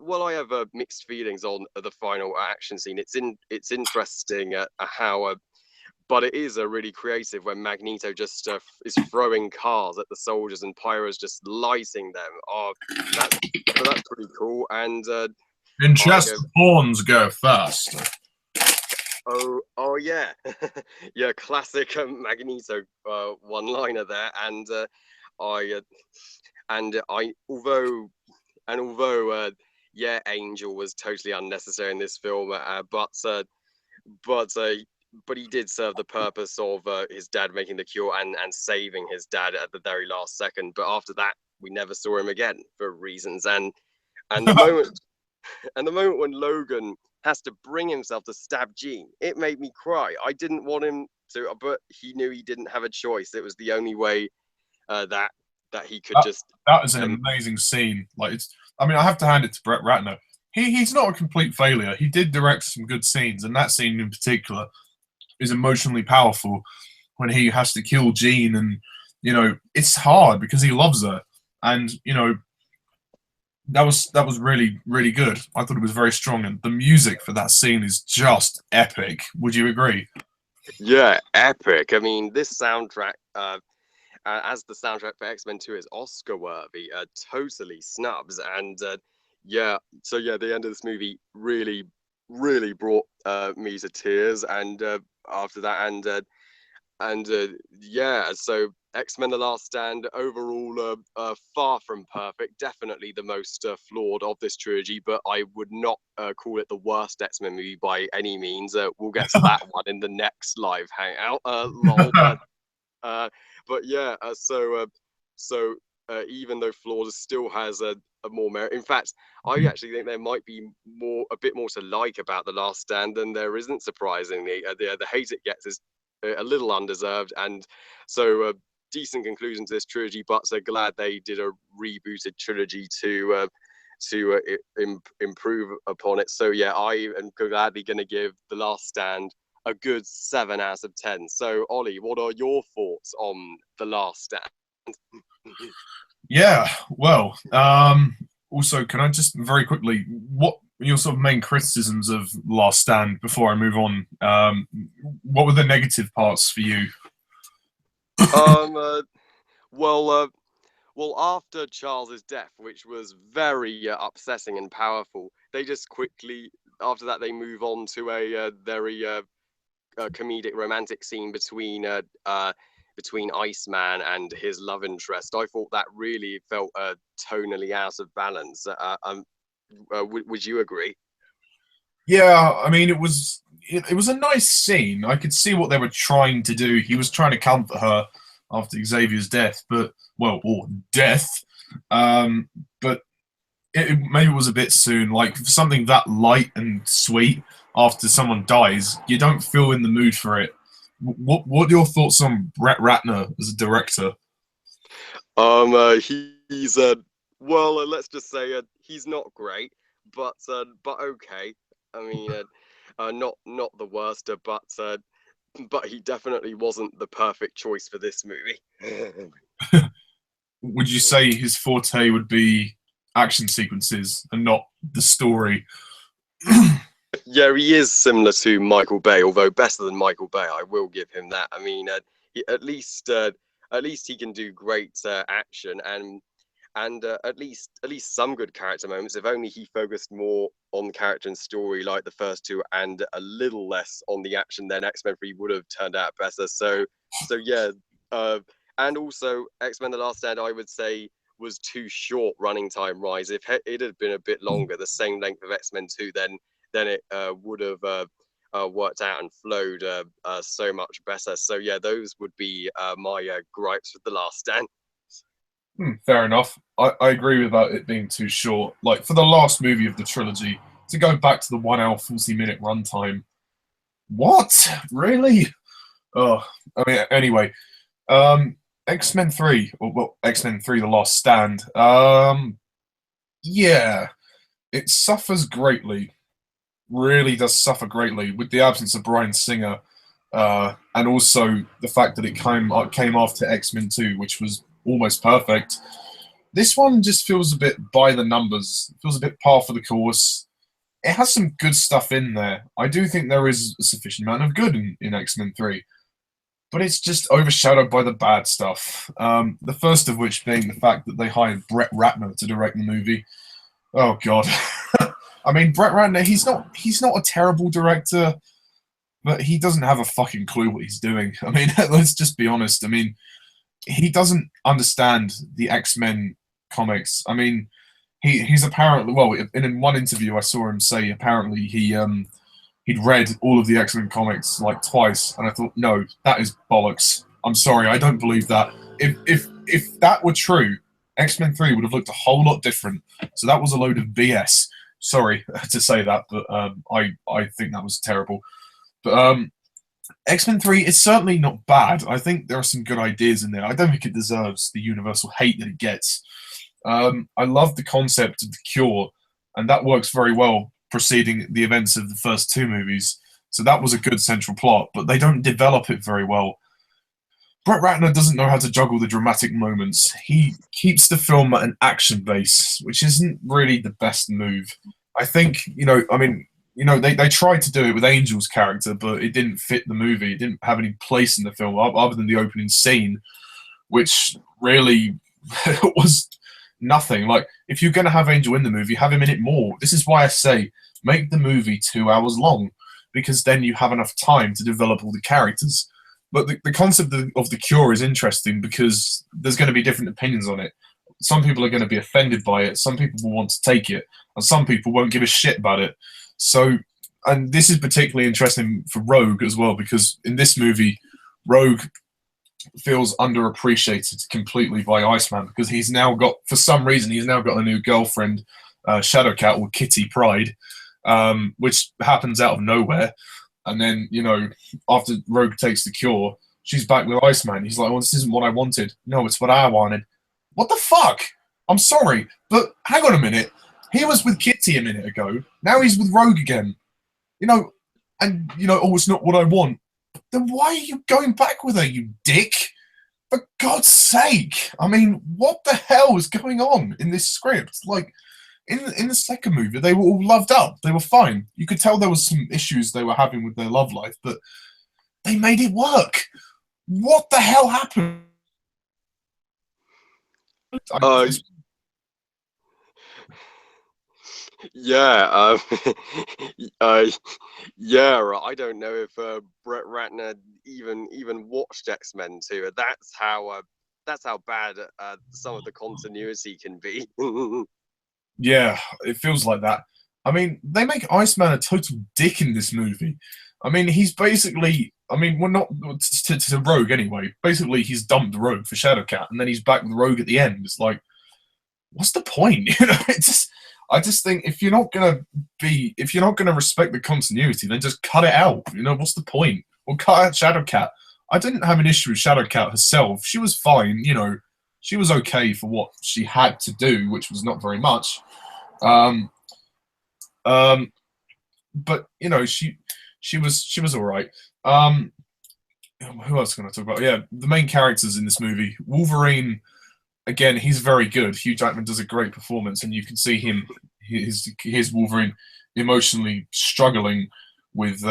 well, I have mixed feelings on the final action scene. It's interesting how but it is really creative when Magneto just is throwing cars at the soldiers and Pyro's just lighting them. Oh, that's pretty cool. And In chest, horns go fast. oh yeah, yeah, classic Magneto one-liner there. And I although yeah, Angel was totally unnecessary in this film, but but he did serve the purpose of his dad making the cure and saving his dad at the very last second. But after that, we never saw him again for reasons. And the moment and the moment when Logan has to bring himself to stab Jean, it made me cry. I didn't want him to, but he knew he didn't have a choice. It was the only way that he could just. That is an amazing scene. Like it's, I mean, I have to hand it to Brett Ratner. He's not a complete failure. He did direct some good scenes, and that scene in particular is emotionally powerful when he has to kill Jean, and you know it's hard because he loves her, and you know that was really good. I thought it was very strong, and the music for that scene is just epic. Would you agree? Yeah, epic. I mean, this soundtrack, as the soundtrack for X-Men 2 is Oscar worthy, totally snubs. And yeah, so yeah, the end of this movie really brought me to tears. And after that, and yeah, so X-Men: The Last Stand overall far from perfect, definitely the most flawed of this trilogy, but I would not call it the worst X-Men movie by any means. We'll get to that one in the next live hangout. Lol, but yeah, so even though flawed, it still has a more merit. In fact, I actually think there might be a bit more to like about The Last Stand than there isn't. Surprisingly, the hate it gets is a little undeserved, and so decent conclusion to this trilogy. But so glad they did a rebooted trilogy to improve upon it. So yeah, I am gladly going to give The Last Stand a good 7 out of 10. So Ollie, what are your thoughts on The Last Stand? Yeah, well, also, can I just very quickly, what were your sort of main criticisms of Last Stand before I move on? What were the negative parts for you? Um, well, well, after Charles's death, which was very upsetting and powerful, they just quickly, after that, they move on to a very comedic romantic scene between Iceman and his love interest. I thought that really felt tonally out of balance. Would you agree? Yeah, I mean, it was a nice scene. I could see what they were trying to do. He was trying to comfort her after Xavier's death, but well, or death. But maybe it was a bit soon. Like for something that light and sweet after someone dies, you don't feel in the mood for it. What are your thoughts on Brett Ratner as a director? He's well, let's just say he's not great, but okay. I mean, not the worst, but he definitely wasn't the perfect choice for this movie. Would you say his forte would be action sequences and not the story? Yeah, he is similar to Michael Bay, although better than Michael Bay. I will give him that. I mean, at least he can do great action and at least some good character moments. If only he focused more on the character and story like the first two, and a little less on the action, then X-Men 3 would have turned out better. So yeah, uh, and also X-Men: The Last Stand, I would say, was too short running time rise. If it had been a bit longer, the same length of X-Men 2, then it would have worked out and flowed so much better. So yeah, those would be my gripes with The Last Stand. Fair enough. I agree with it being too short. Like for the last movie of the trilogy, to go back to the 1 hour 40 minute runtime. What? Really? Oh, I mean, anyway. X-Men 3, or well, X-Men 3 The Last Stand. Yeah, it suffers greatly. Really does suffer greatly with the absence of Bryan Singer, and also the fact that it came after X-Men 2, which was almost perfect. This one just feels a bit by the numbers. It feels a bit par for the course. It has some good stuff in there. I do think there is a sufficient amount of good in X-Men 3, but it's just overshadowed by the bad stuff. The first of which being the fact that they hired Brett Ratner to direct the movie. Oh God. I mean, Brett Ratner, he's not a terrible director, but he doesn't have a fucking clue what he's doing. I mean, let's just be honest. I mean, he doesn't understand the X-Men comics. I mean, he's apparently, well, in one interview I saw him say apparently he'd read all of the X-Men comics like twice, and I thought, no, that is bollocks. I'm sorry, I don't believe that. If that were true, X-Men 3 would have looked a whole lot different. So that was a load of BS. Sorry to say that, but I think that was terrible. But X-Men 3 is certainly not bad. I think there are some good ideas in there. I don't think it deserves the universal hate that it gets. I love the concept of the cure, and that works very well preceding the events of the first two movies. So that was a good central plot, but they don't develop it very well. Brett Ratner doesn't know how to juggle the dramatic moments. He keeps the film at an action base, which isn't really the best move. I think, I mean, they tried to do it with Angel's character, but it didn't fit the movie. It didn't have any place in the film other than the opening scene, which really was nothing. Like, if you're going to have Angel in the movie, have him in it more. This is why I say make the movie 2 hours long, because then you have enough time to develop all the characters. But the concept of the cure is interesting because there's going to be different opinions on it. Some people are going to be offended by it. Some people will want to take it, and some people won't give a shit about it. So, and this is particularly interesting for Rogue as well, because in this movie, Rogue feels underappreciated completely by Iceman because for some reason, he's now got a new girlfriend, Shadowcat, or Kitty Pryde, which happens out of nowhere. And then, after Rogue takes the cure, she's back with Iceman. He's like, well, this isn't what I wanted. No, it's what I wanted. What the fuck? I'm sorry, but hang on a minute. He was with Kitty a minute ago. Now he's with Rogue again. Oh, it's not what I want. Then why are you going back with her, you dick? For God's sake. I mean, what the hell is going on in this script? Like, in the second movie, they were all loved up. They were fine. You could tell there was some issues they were having with their love life, but they made it work. What the hell happened? Uh, Yeah, uh, yeah, right. I don't know if Brett Ratner even watched X-Men 2. That's how bad some of the continuity can be. Yeah, it feels like that. I mean, they make Iceman a total dick in this movie. I mean, he's basically, I mean, we're not to Rogue anyway. Basically, he's dumped Rogue for Shadowcat, and then he's back with Rogue at the end. It's like, what's the point? I just think if you're not gonna respect the continuity, then just cut it out. What's the point? Or cut out Shadowcat. I didn't have an issue with Shadowcat herself. She was fine. She was okay for what she had to do, which was not very much. Um, um, but she was all right. Who else can I talk about? Yeah, the main characters in this movie. Wolverine, again, he's very good. Hugh Jackman does a great performance, and you can see his Wolverine emotionally struggling with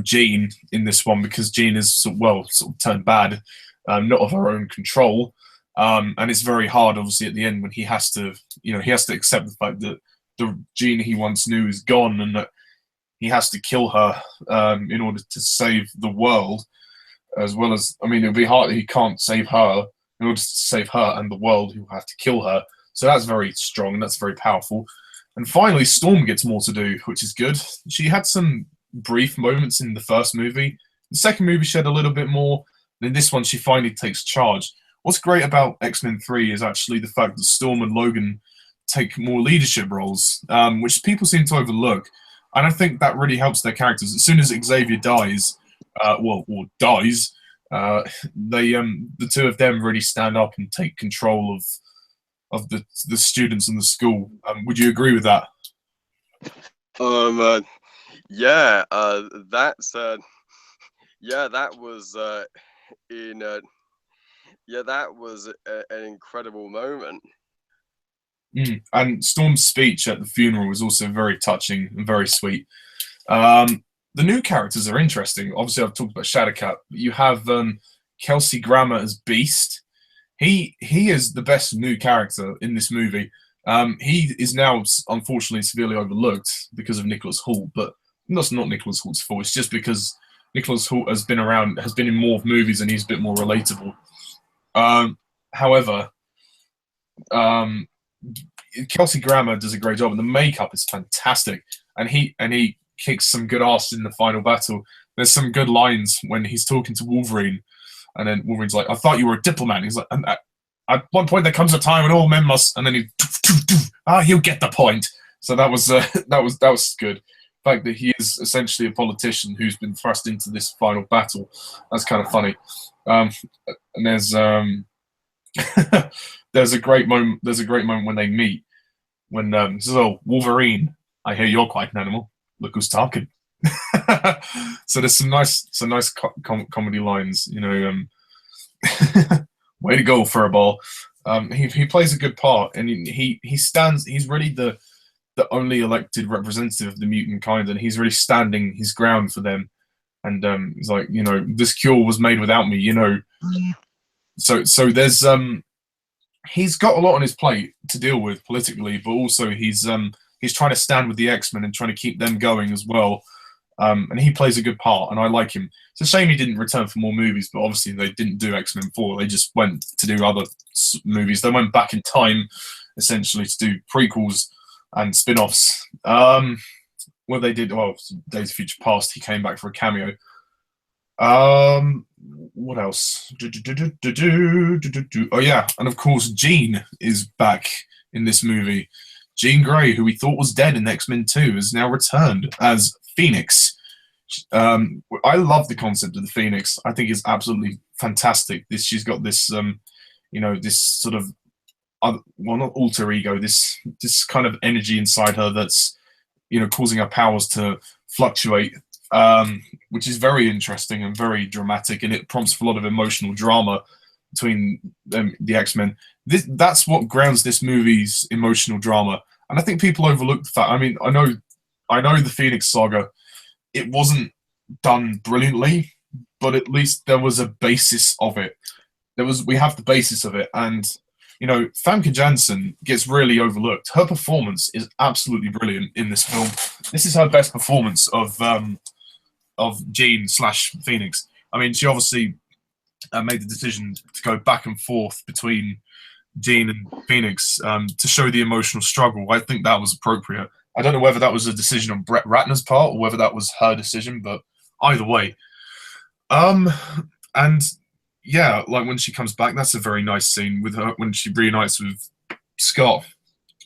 Jean in this one, because Jean is sort of turned bad, not of her own control. And it's very hard, obviously, at the end when he has to accept the fact that the Jean he once knew is gone, and that he has to kill her in order to save the world, as well as, I mean, it'll be hard. He can't save her. In order to save her and the world, he'll have to kill her. So that's very strong, and that's very powerful. And finally, Storm gets more to do, which is good. She had some brief moments in the first movie. The second movie, she had a little bit more. And in this one, she finally takes charge. What's great about X-Men 3 is actually the fact that Storm and Logan take more leadership roles, which people seem to overlook. And I think that really helps their characters. As soon as Xavier dies, or dies, the two of them really stand up and take control of the students in the school. Would you agree with that? Um, yeah, that's yeah, that was in yeah, that was an incredible moment. And Storm's speech at the funeral was also very touching and very sweet. The new characters are interesting. Obviously, I've talked about Shadowcat. You have Kelsey Grammer as Beast. He is the best new character in this movie. He is now unfortunately severely overlooked because of Nicholas Hoult, but that's not Nicholas Hoult's fault. It's just because Nicholas Hoult has been in more movies, and he's a bit more relatable. However, um, Kelsey Grammer does a great job, and the makeup is fantastic. And he kicks some good ass in the final battle. There's some good lines when he's talking to Wolverine, and then Wolverine's like, "I thought you were a diplomat." And he's like, "At one point there comes a time when all men must," and then you get the point. So that was that was good. The fact that he is essentially a politician who's been thrust into this final battle, that's kind of funny. And there's a great moment. There's a great moment when they meet. When he says, "Oh, Wolverine, I hear you're quite an animal. Look who's talking." So there's some nice comedy lines. Way to go, Furball. He plays a good part, and he stands. He's really the only elected representative of the mutant kind, and he's really standing his ground for them. And he's like, this cure was made without me. So there's he's got a lot on his plate to deal with politically, but also he's trying to stand with the X-Men and trying to keep them going as well. And he plays a good part, and I like him. It's a shame he didn't return for more movies, but obviously they didn't do X-Men 4. They just went to do other movies. They went back in time, essentially, to do prequels and spin-offs. Well, they did, Days of Future Past, he came back for a cameo. What else? Oh, yeah, and of course, Jean is back in this movie. Jean Grey, who we thought was dead in X-Men 2, has now returned as Phoenix. I love the concept of the Phoenix. I think it's absolutely fantastic. She's got this, this sort of, not alter ego, this kind of energy inside her that's, causing her powers to fluctuate, which is very interesting and very dramatic, and it prompts for a lot of emotional drama between the X-Men. That's what grounds this movie's emotional drama, and I think people overlook the fact. I mean, I know the Phoenix Saga, it wasn't done brilliantly, but at least there was a basis of it. We have the basis of it, and Famke Janssen gets really overlooked. Her performance is absolutely brilliant in this film. This is her best performance of Jean slash Phoenix. I mean, she obviously made the decision to go back and forth between Jean and Phoenix to show the emotional struggle. I think that was appropriate. I don't know whether that was a decision on Brett Ratner's part or whether that was her decision, but either way. And yeah, like when she comes back, that's a very nice scene with her when she reunites with Scott.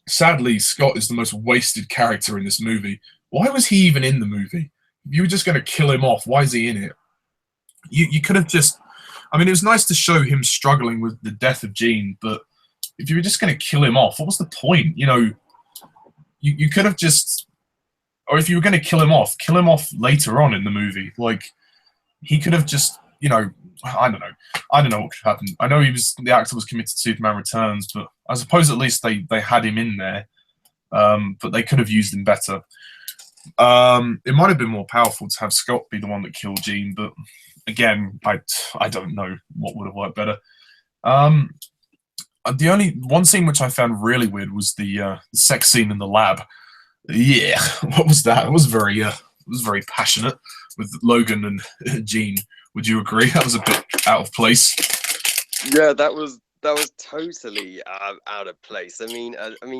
Sadly, Scott is the most wasted character in this movie. Why was he even in the movie? You were just going to kill him off. Why is he in it? You could have just. I mean, it was nice to show him struggling with the death of Jean, but if you were just going to kill him off, what was the point? You could have just. Or if you were going to kill him off later on in the movie. Like, he could have just, I don't know. I don't know what could happen. I know the actor was committed to Superman Returns, but I suppose at least they had him in there. But they could have used him better. It might have been more powerful to have Scott be the one that killed Jean, but again, I don't know what would have worked better. The only one scene which I found really weird was the sex scene in the lab. Yeah, what was that? It was very passionate with Logan and Jean. Would you agree? That was a bit out of place. Yeah, that was totally out of place. I mean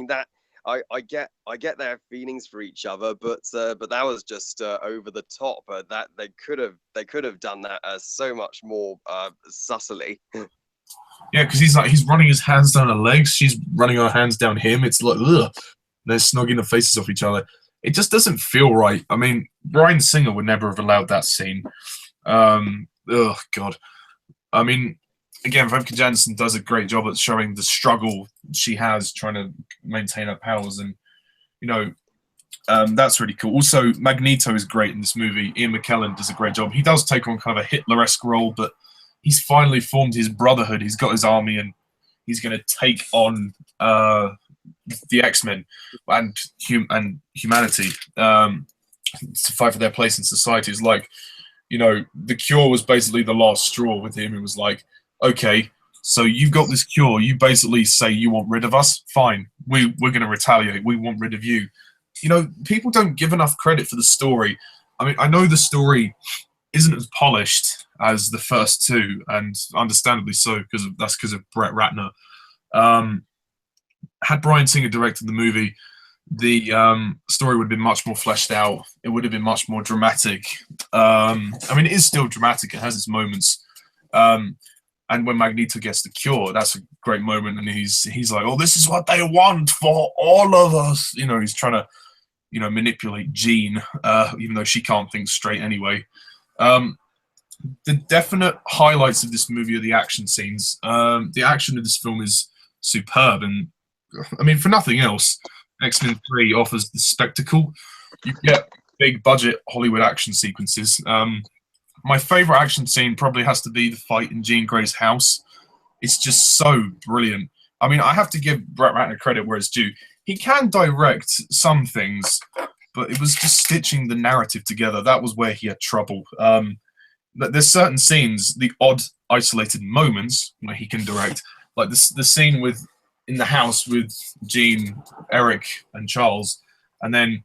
that I get their feelings for each other, but that was just over the top. That they could have done that so much more subtly. Yeah, because he's running his hands down her legs. She's running her hands down him. It's like, ugh. They're snogging the faces off each other. It just doesn't feel right. I mean, Bryan Singer would never have allowed that scene. Oh God. I mean, again, Famke Janssen does a great job at showing the struggle she has trying to maintain her powers, and that's really cool. Also, Magneto is great in this movie. Ian McKellen does a great job. He does take on kind of a Hitler-esque role, but he's finally formed his brotherhood. He's got his army, and he's going to take on the X-Men and humanity to fight for their place in society. It's like, the cure was basically the last straw with him. It was like, okay, so you've got this cure. You basically say you want rid of us. Fine. We're going to retaliate. We want rid of you. People don't give enough credit for the story. I mean, I know the story isn't as polished as the first two, and understandably so, because of Brett Ratner. Had Bryan Singer directed the movie, the story would have been much more fleshed out. It would have been much more dramatic. I mean, it is still dramatic. It has its moments. And when Magneto gets the cure, that's a great moment. And he's like, "Oh, this is what they want for all of us." He's trying to, manipulate Jean, even though she can't think straight anyway. The definite highlights of this movie are the action scenes. The action of this film is superb, and I mean, for nothing else, X-Men 3 offers the spectacle. You get big budget Hollywood action sequences. My favorite action scene probably has to be the fight in Jean Grey's house. It's just so brilliant. I mean, I have to give Brett Ratner credit where it's due. He can direct some things, but it was just stitching the narrative together. That was where he had trouble. There's certain scenes, the odd isolated moments where he can direct, like the scene in the house with Jean, Eric, and Charles, and then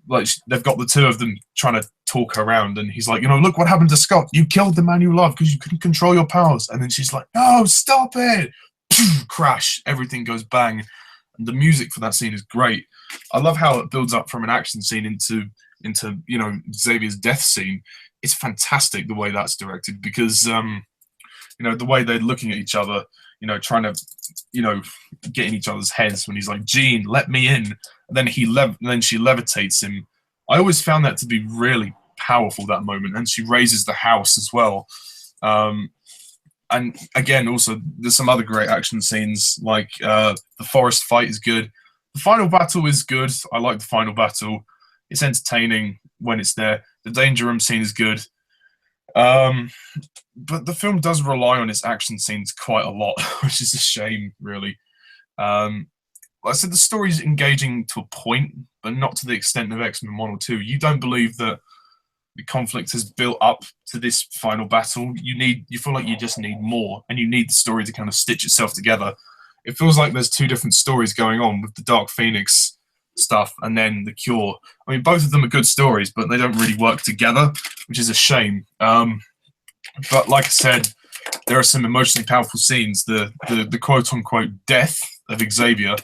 like they've got the two of them trying to talk around, and he's like, look what happened to Scott. You killed the man you love because you couldn't control your powers. And then she's like, no, stop it! Crash! Everything goes bang, and the music for that scene is great. I love how it builds up from an action scene into Xavier's death scene. It's fantastic the way that's directed, because the way they're looking at each other, trying to, get in each other's heads when he's like, Jean, let me in. And then then she levitates him. I always found that to be really powerful, that moment. And she raises the house as well. And again, also, there's some other great action scenes, like the forest fight is good. The final battle is good. I like the final battle. It's entertaining when it's there. The danger room scene is good. But the film does rely on its action scenes quite a lot, which is a shame, really. Like I said, the story's engaging to a point, but not to the extent of X-Men 1 or 2. You don't believe that the conflict has built up to this final battle. You feel like you just need more, and you need the story to kind of stitch itself together. It feels like there's two different stories going on with the Dark Phoenix stuff and then the Cure. I mean, both of them are good stories, but they don't really work together, which is a shame. But like I said, there are some emotionally powerful scenes. The quote unquote death of Xavier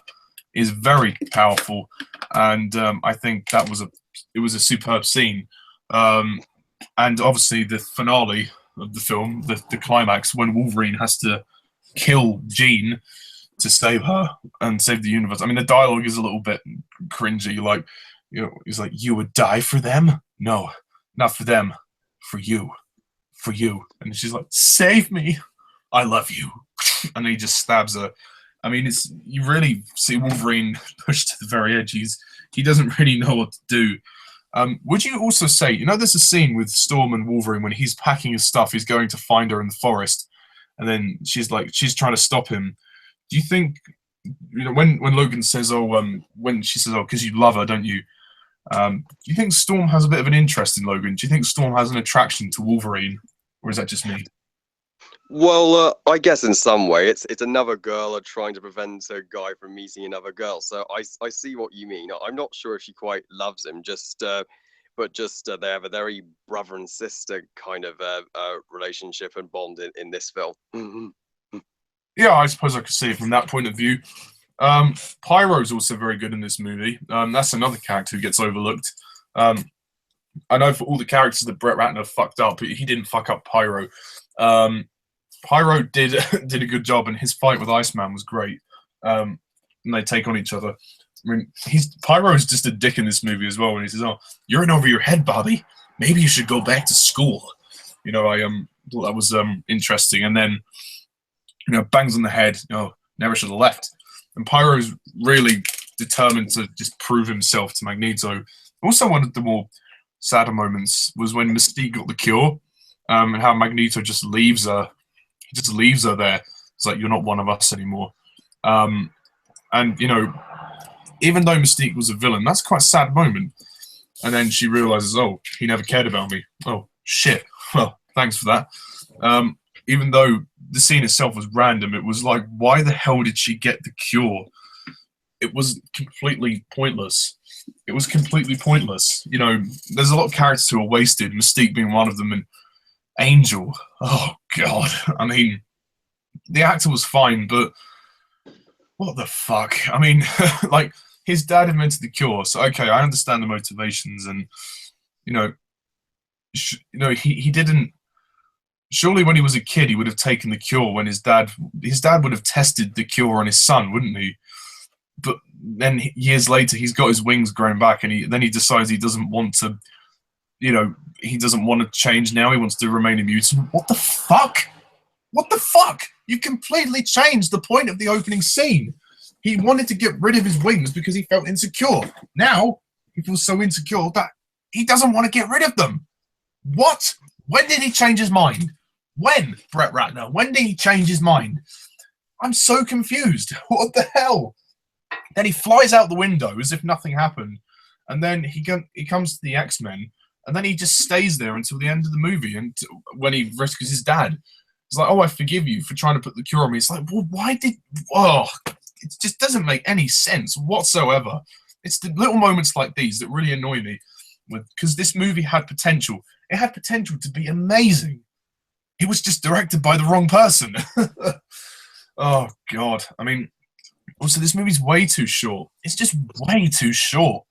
is very powerful, and I think it was a superb scene. And obviously the finale of the film, the climax, when Wolverine has to kill Jean to save her and save the universe. I mean, the dialogue is a little bit cringy. Like, he's like, "You would die for them? No, not for them, for you, for you." And she's like, "Save me, I love you," and he just stabs her. I mean, you really see Wolverine pushed to the very edge. He doesn't really know what to do. Would you also say, there's a scene with Storm and Wolverine when he's packing his stuff, he's going to find her in the forest, and then she's trying to stop him. Do you think, when Logan says, when she says, "Oh, because you love her, don't you?" Do you think Storm has a bit of an interest in Logan? Do you think Storm has an attraction to Wolverine, or is that just me? Well, I guess in some way it's another girl trying to prevent a guy from meeting another girl. So I see what you mean. I'm not sure if she quite loves him, but they have a very brother and sister kind of relationship and bond in this film. Yeah, I suppose I could see it from that point of view. Pyro's also very good in this movie. That's another character who gets overlooked. I know for all the characters that Brett Ratner fucked up, he didn't fuck up Pyro. Pyro did a good job, and his fight with Iceman was great. And they take on each other. I mean, Pyro's just a dick in this movie as well. When he says, "Oh, you're in over your head, Bobby. Maybe you should go back to school." I thought that was interesting. And then, bangs on the head. Never should have left. And Pyro's really determined to just prove himself to Magneto. Also, one of the more sadder moments was when Mystique got the cure, and how Magneto just leaves her. He just leaves her there. It's like, "You're not one of us anymore." And even though Mystique was a villain, that's quite a sad moment. And then she realizes, "Oh, he never cared about me. Oh, shit. Well, thanks for that." Even though the scene itself was random, it was like, why the hell did she get the cure? It was completely pointless. It was completely pointless. There's a lot of characters who are wasted, Mystique being one of them, and Angel. Oh, God. I mean, the actor was fine, but what the fuck? I mean, like, his dad invented the cure, so okay, I understand the motivations, and, he didn't. Surely when he was a kid, he would have taken the cure when his dad would have tested the cure on his son, wouldn't he? But then years later, he's got his wings growing back, and he decides he doesn't want to, he doesn't want to change now. He wants to remain a mutant. What the fuck? What the fuck? You completely changed the point of the opening scene. He wanted to get rid of his wings because he felt insecure. Now, he feels so insecure that he doesn't want to get rid of them. What? When did he change his mind? When, Brett Ratner? When did he change his mind? I'm so confused. What the hell? Then he flies out the window as if nothing happened. And then he comes to the X-Men. And then he just stays there until the end of the movie. And when he rescues his dad, he's like, "Oh, I forgive you for trying to put the cure on me." It's like, well, it just doesn't make any sense whatsoever. It's the little moments like these that really annoy me. Because this movie had potential. It had potential to be amazing. It was just directed by the wrong person. Oh, God. I mean, also, this movie's way too short. It's just way too short.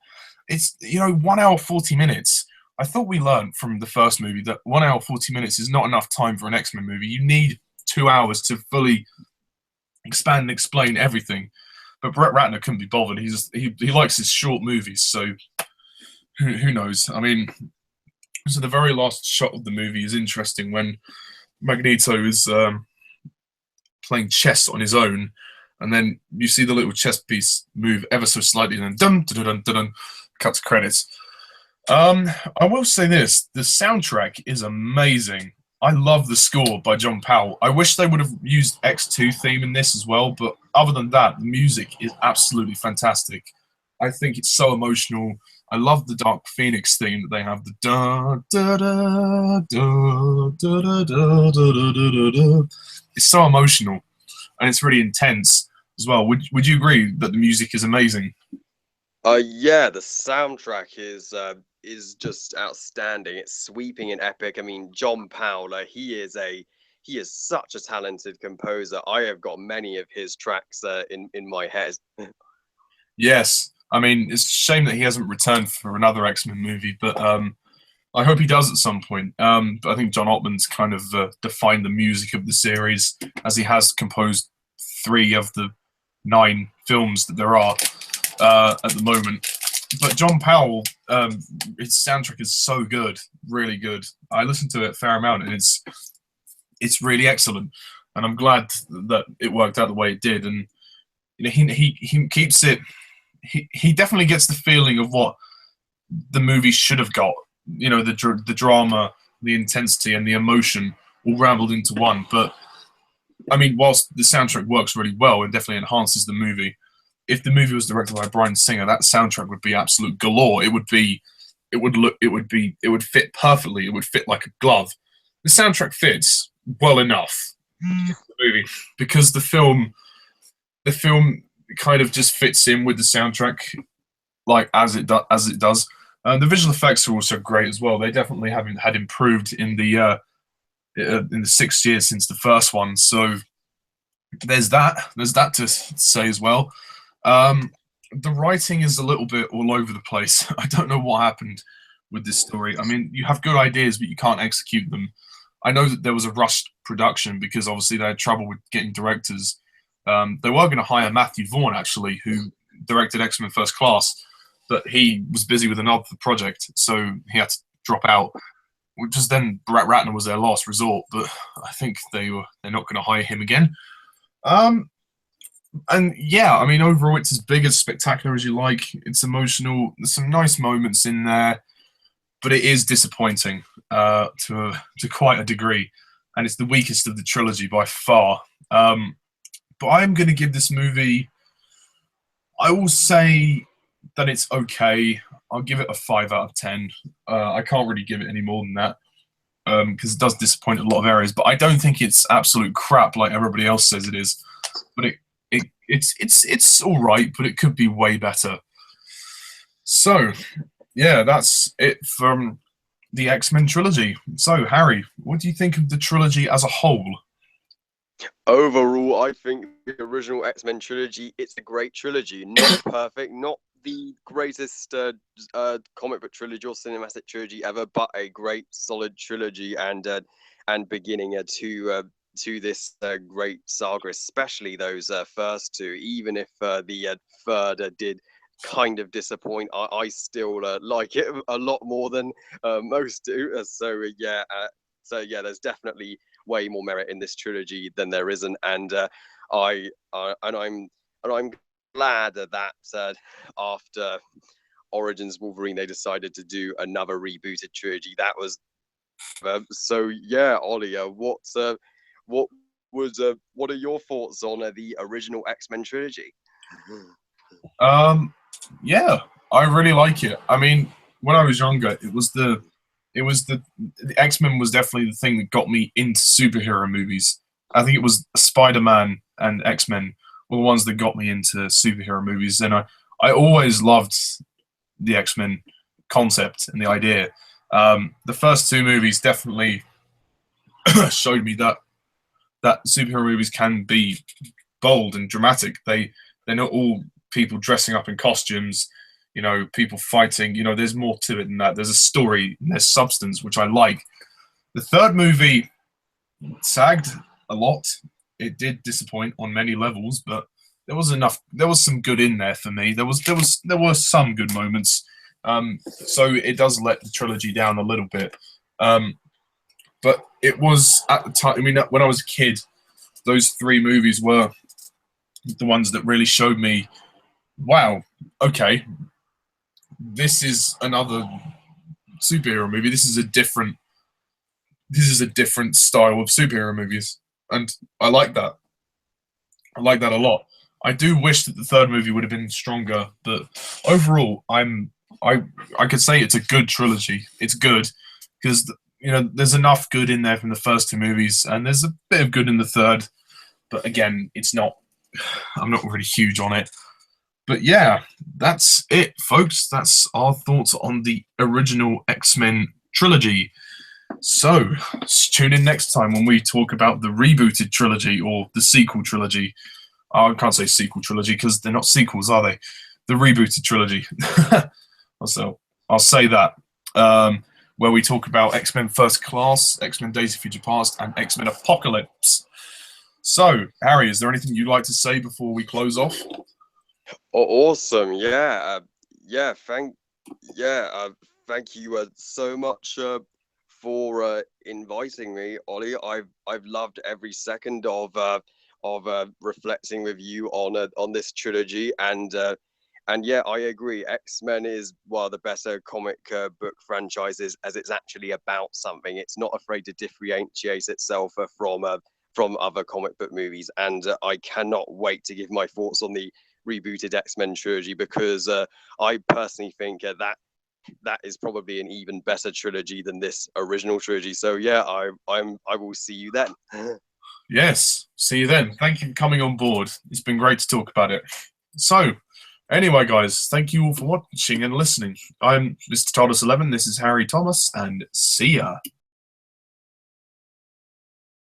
It's, 1 hour, 40 minutes. I thought we learned from the first movie that 1 hour, 40 minutes is not enough time for an X-Men movie. You need 2 hours to fully expand and explain everything. But Brett Ratner couldn't be bothered. He likes his short movies, so who knows? I mean, so the very last shot of the movie is interesting when Magneto is playing chess on his own, and then you see the little chess piece move ever so slightly, and then dun dun dun dun dun, cut to credits. I will say this: the soundtrack is amazing. I love the score by John Powell. I wish they would have used X2 theme in this as well, but other than that, the music is absolutely fantastic. I think it's so emotional. I love the Dark Phoenix theme that they have. The da da da da da da da da da da. It's so emotional and it's really intense as well. Would you agree that the music is amazing? Yeah, the soundtrack is just outstanding. It's sweeping and epic. I mean, John Powell, he is such a talented composer. I have got many of his tracks in my head. Yes. I mean, it's a shame that he hasn't returned for another X-Men movie, but I hope he does at some point. But I think John Ottman's kind of defined the music of the series, as he has composed 3 of the 9 films that there are at the moment. But John Powell, his soundtrack is so good, really good. I listened to it a fair amount, and it's really excellent. And I'm glad that it worked out the way it did. And you know, he keeps it. He definitely gets the feeling of what the movie should have got. You know, the drama, the intensity, and the emotion all rambled into one. But I mean, whilst the soundtrack works really well and definitely enhances the movie, if the movie was directed by Bryan Singer, that soundtrack would be absolute galore. It would fit perfectly. It would fit like a glove. The soundtrack fits well enough the movie because the film kind of just fits in with the soundtrack like as it does. The visual effects are also great as well. They definitely haven't had improved in the 6 years since the first one. So there's that. There's that to say as well. The writing is a little bit all over the place. I don't know what happened with this story. I mean, you have good ideas, but you can't execute them. I know that there was a rushed production because obviously they had trouble with getting directors. They were going to hire Matthew Vaughn, actually, who directed X-Men First Class, but he was busy with another project, so he had to drop out, which was then Ratner was their last resort, but I think they're not going to hire him again. And yeah, I mean, overall, it's as big as spectacular as you like. It's emotional. There's some nice moments in there, but it is disappointing to quite a degree, and it's the weakest of the trilogy by far. But I'm going to give this movie. I will say that it's okay. I'll give it a 5 out of 10. I can't really give it any more than that because it does disappoint in a lot of areas. But I don't think it's absolute crap like everybody else says it is. But it's all right, but it could be way better. So yeah, that's it from the X-Men trilogy. So Harry, what do you think of the trilogy as a whole? Overall, I think the original X-Men trilogy, it's a great trilogy. Not perfect, not the greatest comic book trilogy or cinematic trilogy ever, but a great solid trilogy and beginning to this great saga, especially those first 2. Even if the third did kind of disappoint, I still like it a lot more than most do. So yeah, there's definitely way more merit in this trilogy than there isn't, and I'm glad that after Origins Wolverine they decided to do another rebooted trilogy. That was so yeah, Ollie. What what are your thoughts on the original X-Men trilogy? Yeah, I really like it. I mean, when I was younger, the X-Men was definitely the thing that got me into superhero movies. I think it was Spider-Man and X-Men were the ones that got me into superhero movies, and I always loved the X-Men concept and the idea. The first 2 movies definitely showed me that superhero movies can be bold and dramatic. They're not all people dressing up in costumes, you know, people fighting. You know, there's more to it than that. There's a story and there's substance, which I like. The third movie sagged a lot. It did disappoint on many levels, but there was enough. There was some good in there for me. There were some good moments. So it does let the trilogy down a little bit. But it was at the time. I mean, when I was a kid, those 3 movies were the ones that really showed me, wow, okay, this is another superhero movie. This is a different style of superhero movies, and I like that. I like that a lot. I do wish that the third movie would have been stronger, but overall, I'm I could say it's a good trilogy. It's good because there's enough good in there from the first two movies, and there's a bit of good in the third. But again, it's not. I'm not really huge on it. But yeah, that's it, folks. That's our thoughts on the original X-Men trilogy. So tune in next time when we talk about the rebooted trilogy or the sequel trilogy. I can't say sequel trilogy because they're not sequels, are they? The rebooted trilogy. So I'll say that. Where we talk about X-Men First Class, X-Men Days of Future Past, and X-Men Apocalypse. So, Harry, is there anything you'd like to say before we close off? Awesome. Thank you so much for inviting me, Ollie. I've loved every second of reflecting with you on this trilogy, and yeah, I agree. X-Men is one of the better comic book franchises, as it's actually about something. It's not afraid to differentiate itself from other comic book movies, and I cannot wait to give my thoughts on the rebooted X-Men trilogy, because I personally think that is probably an even better trilogy than this original trilogy. So yeah, I will see you then. Yes, see you then. Thank you for coming on board. It's been great to talk about it. So, anyway, guys, thank you all for watching and listening. I'm Mr. Toddus11. This is Harry Thomas, and see ya.